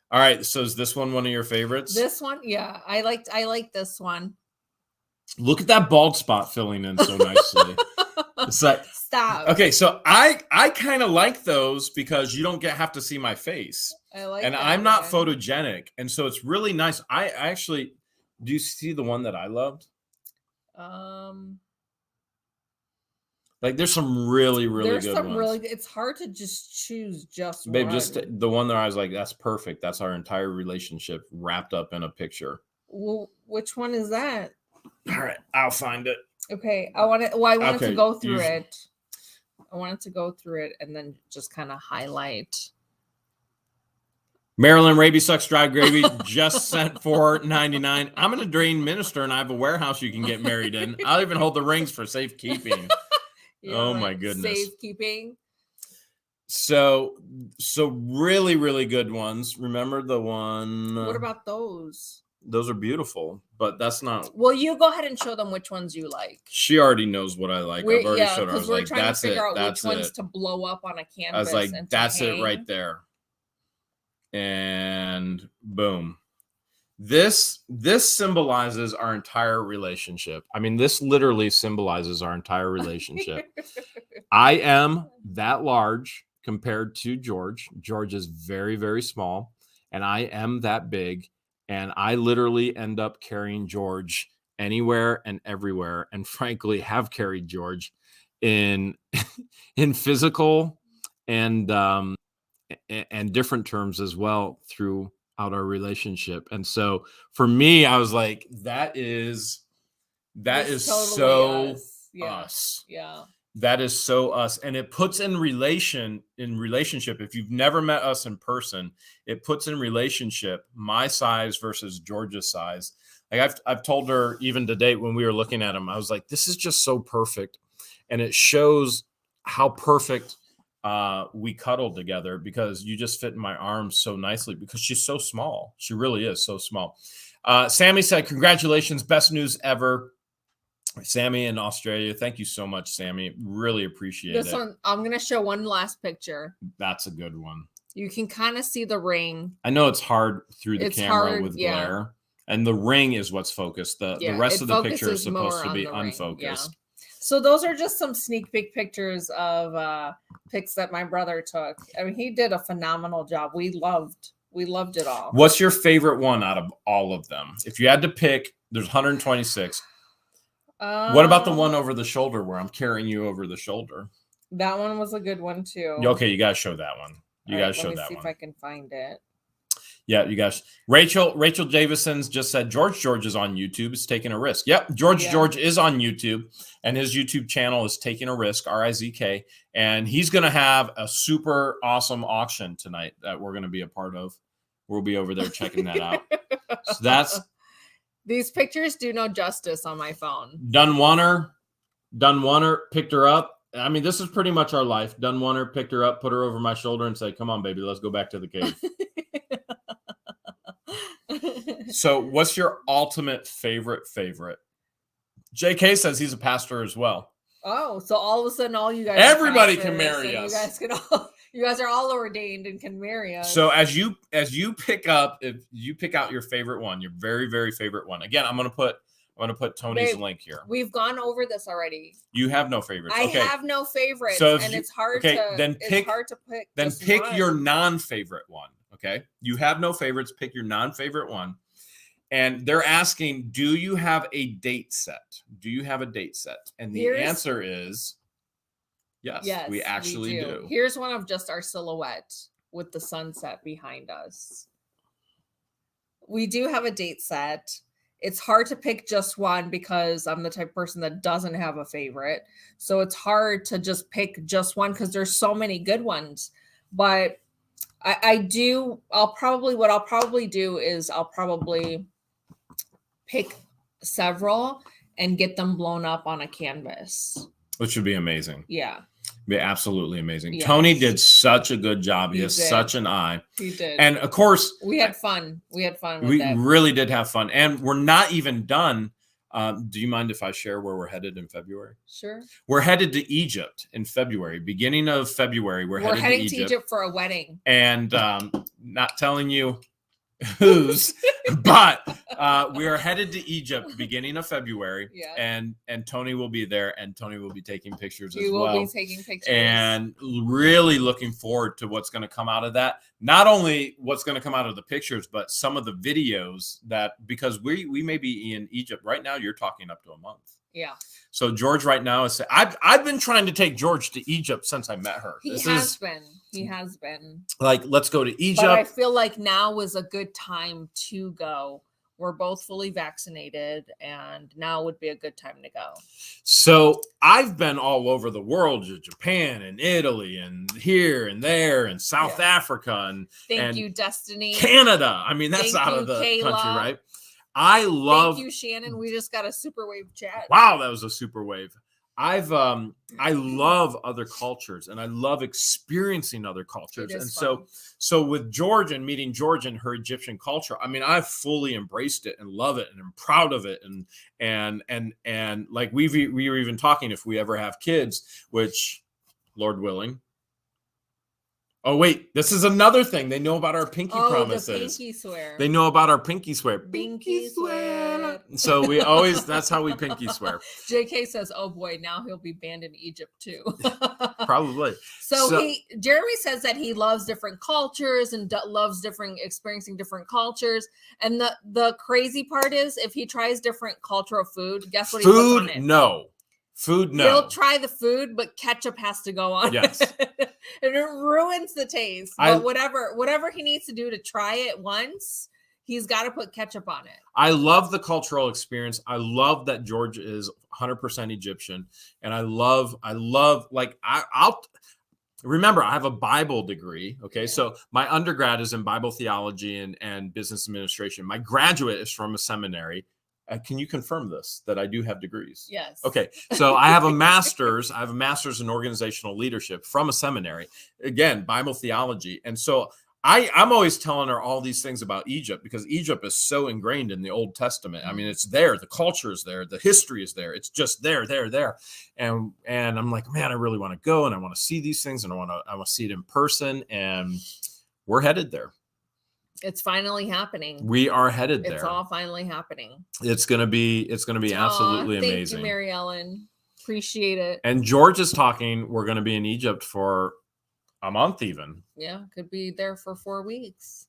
All right. So is this one of your favorites? This one? Yeah. I like this one. Look at that bald spot filling in so nicely. It's like, stop. Okay. So I kind of like those because you don't have to see my face. I like and I'm not photogenic. And so it's really nice. I actually, do you see the one that I loved? Like there's some really good ones. It's hard to just choose just Babe, one. just the one that I was like, that's perfect. That's our entire relationship wrapped up in a picture. Well, which one is that? All right, I'll find it. Okay, I wanted to go through it. I wanted to go through it and then just kind of highlight. Marilyn Raby Sucks Dry Gravy just sent $4.99. I'm an ordained minister and I have a warehouse you can get married in. I'll even hold the rings for safekeeping. Yeah, oh my goodness. Safekeeping. So really, really good ones. Remember the one? What about those? Those are beautiful, but that's not. Well, you go ahead and show them which ones you like. She already knows what I like. I've already showed her. I was we're like, trying to that's figure it. out That's which ones it. to blow up on a canvas. I was like, and that's it right there. And boom. This symbolizes our entire relationship. I mean, this literally symbolizes our entire relationship. I am that large compared to George. George is very, very small, and I am that big. And I literally end up carrying George anywhere and everywhere, and frankly, have carried George in physical and different terms as well throughout our relationship. And so for me, I was like, that is totally so us. Yeah. That is so us. And it puts in relationship. If you've never met us in person, it puts in relationship my size versus Georgia's size. Like I've told her even today when we were looking at him, I was like, this is just so perfect. And it shows how perfect we cuddle together, because you just fit in my arms so nicely, because she's so small. She really is so small. Sammy said, congratulations, best news ever. Sammy in Australia, thank you so much, Sammy. Really appreciate it. This one, I'm going to show one last picture. That's a good one. You can kind of see the ring. I know it's hard through the camera with glare. And the ring is what's focused. The rest of the picture is supposed to be unfocused. So those are just some sneak peek pictures of pics that my brother took. I mean, he did a phenomenal job. We loved it all. What's your favorite one out of all of them? If you had to pick, there's 126. What about the one over the shoulder where I'm carrying you over the shoulder? That one was a good one too. Okay, you guys show that one. You guys show that one. Let me see if I can find it. Yeah, you guys. Rachel Davison's just said George is on YouTube. It's taking a risk. Yep, George is on YouTube, and his YouTube channel is Taking a Risk, RIZK, and he's going to have a super awesome auction tonight that we're going to be a part of. We'll be over there checking that out. So that's. These pictures do no justice on my phone. Dunwanner picked her up. I mean, this is pretty much our life. Dunwanner picked her up, put her over my shoulder, and said, "Come on, baby, let's go back to the cave." So, what's your ultimate favorite? JK says he's a pastor as well. Oh, so all of a sudden, all you guys, everybody can marry us. You guys are all ordained and can marry us. So as you pick up, if you pick out your favorite one, your very, very favorite one. Again, I'm gonna put Tony's link here. We've gone over this already. You have no favorites. I have no favorites, so and it's hard to pick. Then pick your non-favorite one. Okay, you have no favorites. Pick your non-favorite one. And they're asking, do you have a date set? Do you have a date set? And the answer is yes, we actually do. Here's one of just our silhouette with the sunset behind us. We do have a date set. It's hard to pick just one because I'm the type of person that doesn't have a favorite. So it's hard to just pick just one because there's so many good ones. But I'll probably pick several and get them blown up on a canvas. Which would be amazing. Yeah. Be absolutely amazing. Yes. Tony did such a good job. He has such an eye. He did. And of course, we had fun. We really did have fun. And we're not even done. Do you mind if I share where we're headed in February? Sure. We're headed to Egypt in February. Beginning of February, we're heading to Egypt for a wedding. And not telling you whose, but we are headed to Egypt beginning of February. Yeah. And Tony will be there, and Tony will be taking pictures as well. You will be taking pictures. And really looking forward to what's going to come out of that. Not only what's going to come out of the pictures, but some of the videos because we may be in Egypt right now. You're talking up to a month. Yeah. So George right now is I've been trying to take George to Egypt since I met her. He has been. Like, let's go to Egypt. But I feel like now is a good time to go. We're both fully vaccinated, and now would be a good time to go. So I've been all over the world, Japan and Italy and here and there and South Africa and Thank you, Destiny. Canada. I mean, that's out of the Kayla. country, right? Thank you, Shannon. We just got a super wave chat. Wow, that was a super wave. I love other cultures and I love experiencing other cultures. And so with George and meeting George and her Egyptian culture, I mean, I've fully embraced it and love it and I'm proud of it. And like we were even talking if we ever have kids, which Lord willing. Oh, wait, this is another thing. They know about our pinky promises. The pinky swear. They know about our pinky swear. Pinky swear. So that's how we pinky swear. JK says, oh boy, now he'll be banned in Egypt too. Probably. So Jeremy says that he loves different cultures and loves experiencing different cultures. And the crazy part is if he tries different cultural food, guess what he puts on it? Food, no. He'll try the food, but ketchup has to go on. Yes. And it ruins the taste. But whatever he needs to do to try it once, he's got to put ketchup on it. I love the cultural experience. I love that George is 100% Egyptian. And I love, like, I'll remember, I have a Bible degree. Okay. So my undergrad is in Bible theology and business administration. My graduate is from a seminary. Can you confirm this, that I do have degrees? Yes. Okay. So I have a master's. I have a master's in organizational leadership from a seminary. Again, Bible theology. And so I'm always telling her all these things about Egypt because Egypt is so ingrained in the Old Testament. I mean, it's there. The culture is there. The history is there. It's just there. And I'm like, man, I really want to go and I want to see these things and I want to see it in person. And we're headed there. It's finally happening. We are headed there. It's all finally happening. It's gonna be absolutely amazing. Thank you, Mary Ellen. Appreciate it. And George is talking. We're gonna be in Egypt for a month, even. Yeah, could be there for 4 weeks.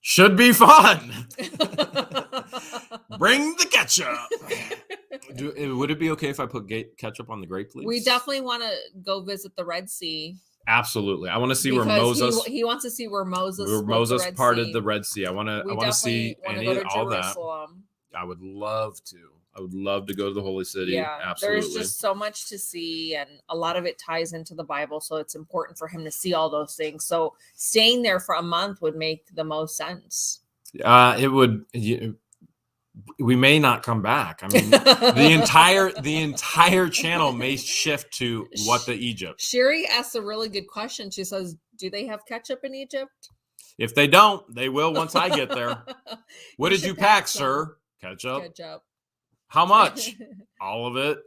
Should be fun. Bring the ketchup. Would it be okay if I put ketchup on the grape leaves? We definitely want to go visit the Red Sea. Absolutely. I want to see where Moses. He wants to see where Moses parted the Red Sea. I want to see all that. I would love to. I would love to go to the Holy City. Yeah, absolutely. There's just so much to see, and a lot of it ties into the Bible, so it's important for him to see all those things. So staying there for a month would make the most sense. It would. We may not come back. I mean, the entire channel may shift to what the Egypt. Sherry asked a really good question. She says, "Do they have ketchup in Egypt?" If they don't, they will once I get there. What did you pack, sir? Ketchup. Ketchup. How much? All of it.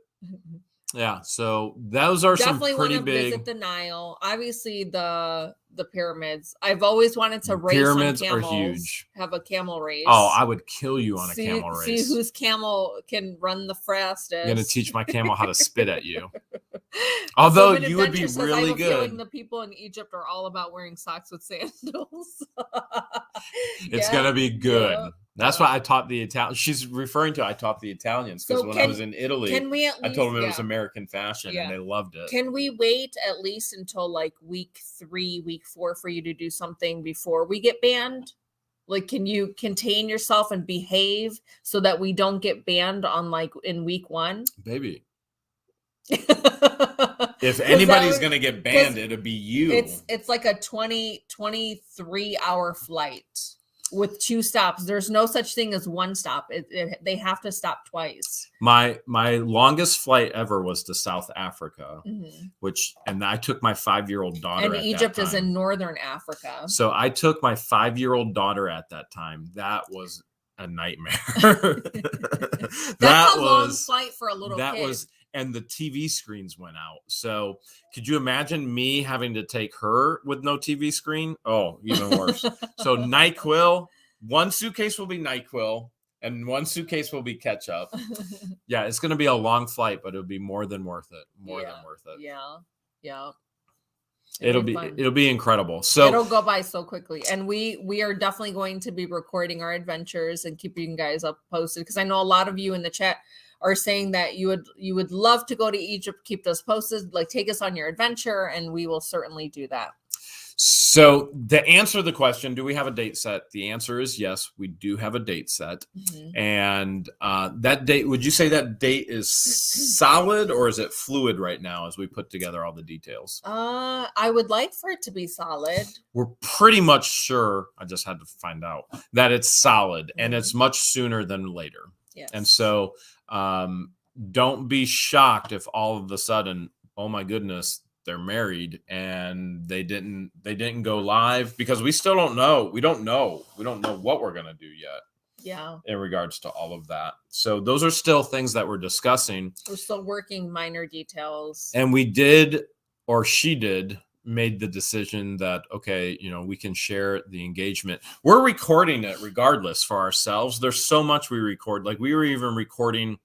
Yeah. So those are definitely some pretty want to big. Visit the Nile. Obviously, the pyramids. I've always wanted to race pyramids on camels. Are huge. Have a camel race. Oh, I would kill you on a camel race. See whose camel can run the fastest. I'm gonna teach my camel how to spit at you. Although you would be really good. The people in Egypt are all about wearing socks with sandals. It's gonna be good. Yeah. That's why I taught the Italian. She's referring to I taught the Italians because when I was in Italy, I told them it was American fashion and they loved it. Can we wait at least until like week 3, week 4 for you to do something before we get banned? Like, can you contain yourself and behave so that we don't get banned on like in week 1? Baby. If anybody's going to get banned, it'll be you. It's like a 23 hour flight with 2 stops. There's no such thing as 1 stop. They have to stop twice. My longest flight ever was to South Africa, and I took my 5-year-old daughter. And Egypt is in northern Africa. So I took my 5-year-old daughter at that time. That was a nightmare. That's a long flight for a little kid. And the TV screens went out. So could you imagine me having to take her with no TV screen? Oh, even worse. So NyQuil, 1 suitcase will be NyQuil and 1 suitcase will be ketchup. Yeah, it's going to be a long flight, but it'll be more than worth it. More than worth it. Yeah. Yeah. It'll be incredible. So it'll go by so quickly. And we are definitely going to be recording our adventures and keeping you guys up posted, because I know a lot of you in the chat are saying that you would love to go to Egypt. Keep us posted, like take us on your adventure, and we will certainly do that. So to answer the question, do we have a date set? The answer is yes, we do have a date set. And that date, would you say that date is solid or is it fluid right now as we put together all the details? I would like for it to be solid. We're pretty much sure, I just had to find out, that it's solid and it's much sooner than later. Yes. And so don't be shocked if all of a sudden, oh my goodness, they're married and they didn't go live, because we still don't know. We don't know what we're going to do yet. Yeah. In regards to all of that. So those are still things that we're discussing. We're still working minor details. And we did, or she did, made the decision that, okay, you know, we can share the engagement. We're recording it regardless for ourselves. There's so much we record. Like we were recording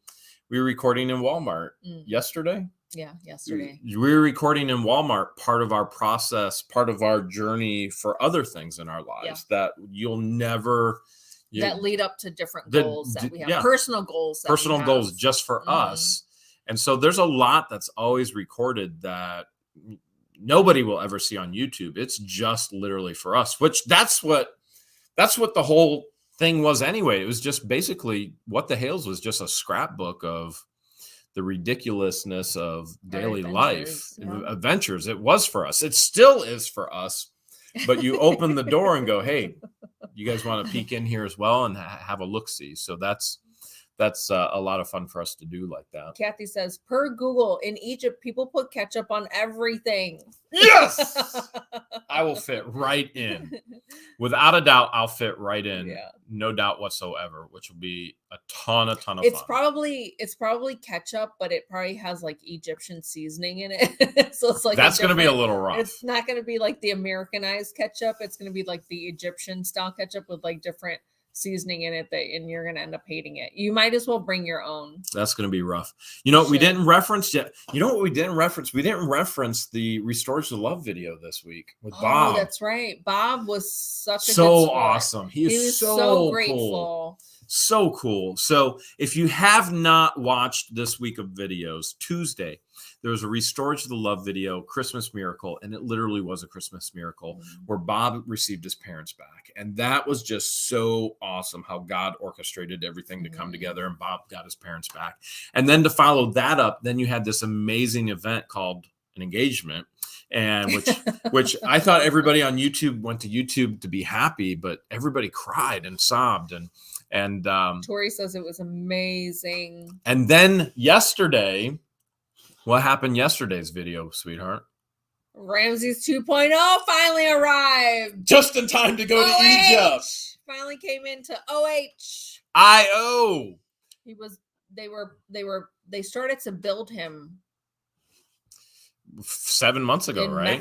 in Walmart yesterday. Yeah, yesterday. We were recording in Walmart, part of our process, part of our journey for other things in our lives that you'll never... that lead up to different goals that we have, personal goals just for us. And so there's a lot that's always recorded that nobody will ever see on YouTube. It's just literally for us, which that's what the whole thing was anyway. It was just basically What the Hales was just a scrapbook of the ridiculousness of daily life, adventures. It was for us. It still is for us. But you open the door and go, hey, you guys want to peek in here as well and have a look-see. So that's a lot of fun for us to do like that. Kathy says, per Google, in Egypt, people put ketchup on everything. Yes! I will fit right in. Without a doubt, I'll fit right in. Yeah. No doubt whatsoever, which will be a ton of fun. It's probably ketchup, but it probably has like Egyptian seasoning in it. So it's like that's going to be a little rough. It's not going to be like the Americanized ketchup. It's going to be like the Egyptian style ketchup with like different seasoning in it, and you're going to end up hating it. You might as well bring your own. That's going to be rough. You know what we didn't reference yet? You know what we didn't reference? We didn't reference the Restores to Love video this week with Bob. Oh, that's right. Bob was such a so awesome. He was so grateful. Cool. So cool. So if you have not watched this week of videos, Tuesday, there was a Restore to the Love video, Christmas Miracle, and it literally was a Christmas miracle where Bob received his parents back. And that was just so awesome how God orchestrated everything to come together, and Bob got his parents back. And then to follow that up, then you had this amazing event called an engagement, and which I thought everybody on YouTube went to YouTube to be happy, but everybody cried and sobbed. And Tori says it was amazing. And then yesterday, what happened yesterday's video, sweetheart? Ramses 2.0 finally arrived. Just in time to go to Egypt. Finally came into OH. IO. They started to build him 7 months ago, right? In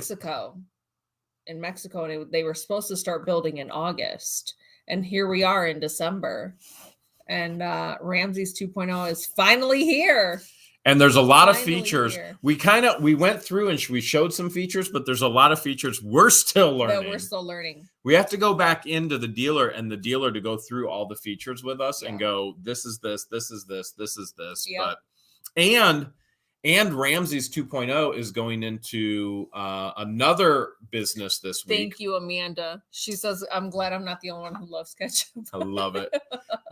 Mexico. And they were supposed to start building in August. And here we are in December. And Ramses 2.0 is finally here. And there's a lot of features. Here. We went through and we showed some features, but there's a lot of features we're still learning. We have to go back into the dealer and the dealer to go through all the features with us and go, this is this, this is this, this is this. Yeah. And Ramses 2.0 is going into another business this week. Thank you, Amanda. She says, I'm glad I'm not the only one who loves ketchup. I love it.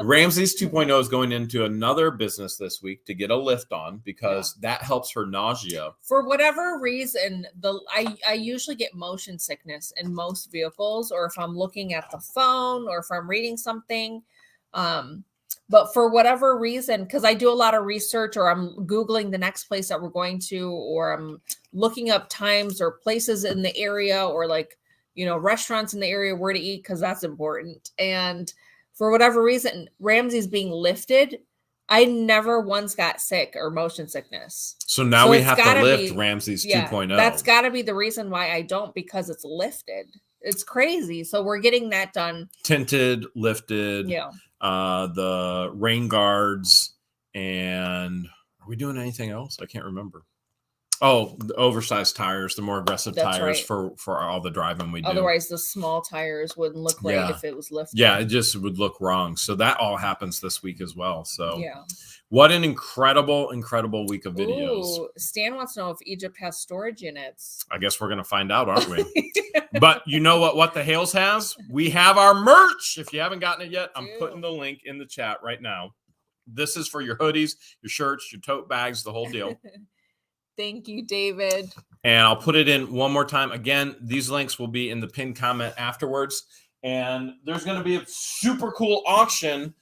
Ramses 2.0 is going into another business this week to get a lift on because that helps her nausea. For whatever reason, I usually get motion sickness in most vehicles, or if I'm looking at the phone or if I'm reading something. But for whatever reason, because I do a lot of research, or I'm Googling the next place that we're going to, or I'm looking up times or places in the area, or like, restaurants in the area where to eat, because that's important. And for whatever reason, Ramses being lifted, I never once got sick or motion sickness. So now we have to lift Ramses 2.0. That's got to be the reason why I don't, because it's lifted. It's crazy. So we're getting that done. Tinted, lifted. Yeah. The rain guards, and are we doing anything else? I can't remember. Oh, the oversized tires, the more aggressive tires for all the driving we do. Otherwise, the small tires wouldn't look right if it was lifted. Yeah, it just would look wrong. So that all happens this week as well. So what an incredible week of videos. Ooh, Stan wants to know if Egypt has storage units. I guess we're going to find out, aren't we? But you know what the Hales has? We have our merch. If you haven't gotten it yet, I'm putting the link in the chat right now. This is for your hoodies, your shirts, your tote bags, the whole deal. Thank you, David. And I'll put it in one more time. Again, these links will be in the pinned comment afterwards. And there's going to be a super cool auction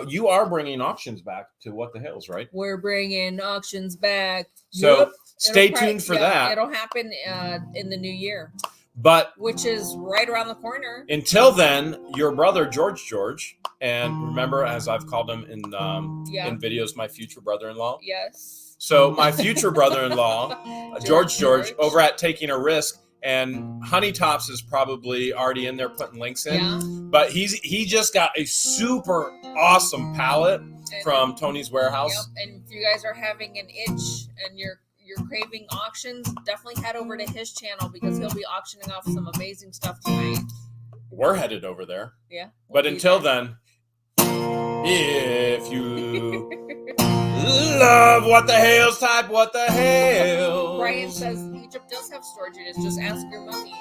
You are bringing auctions back to What the Hales, right? We're bringing auctions back. So Yep. stay tuned for that. It'll happen in the new year, But which is right around the corner. Until then, your brother George, and remember, as I've called him in videos, my future brother-in-law. Yes. So my future brother-in-law, George, over at Taking a Risk, and Honey Tops is probably already in there putting links in. Yeah. But he just got a super awesome palette from Tony's Warehouse. Yep. And if you guys are having an itch and you're craving auctions, definitely head over to his channel because he'll be auctioning off some amazing stuff tonight. We're headed over there. Yeah. But until then, if you love What the Hales, type What the Hales. Brian says Egypt does have storage units. Just ask your mummy.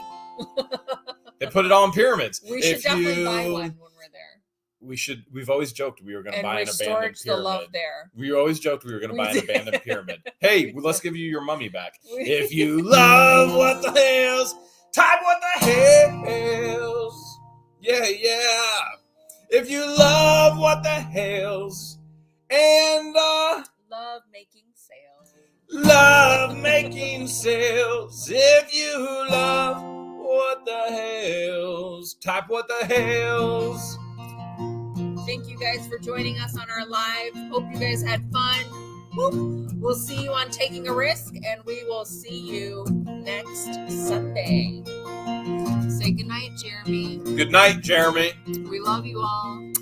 They put it all in pyramids. We should definitely buy one when we're there. We've always joked we were going to buy an abandoned pyramid. The love there. We always joked we were going to buy an abandoned pyramid. Hey, let's give you your mummy back. If you love What the Hales, type What the Hales. Yeah. If you love What the Hales and love making sales. Love making sales. If you love What the Hales, type What the Hales. Thank you guys for joining us on our live. Hope you guys had fun. Whoop. We'll see you on Taking a Risk, and we will see you next Sunday. Say goodnight, Jeremy. Good night, Jeremy. We love you all.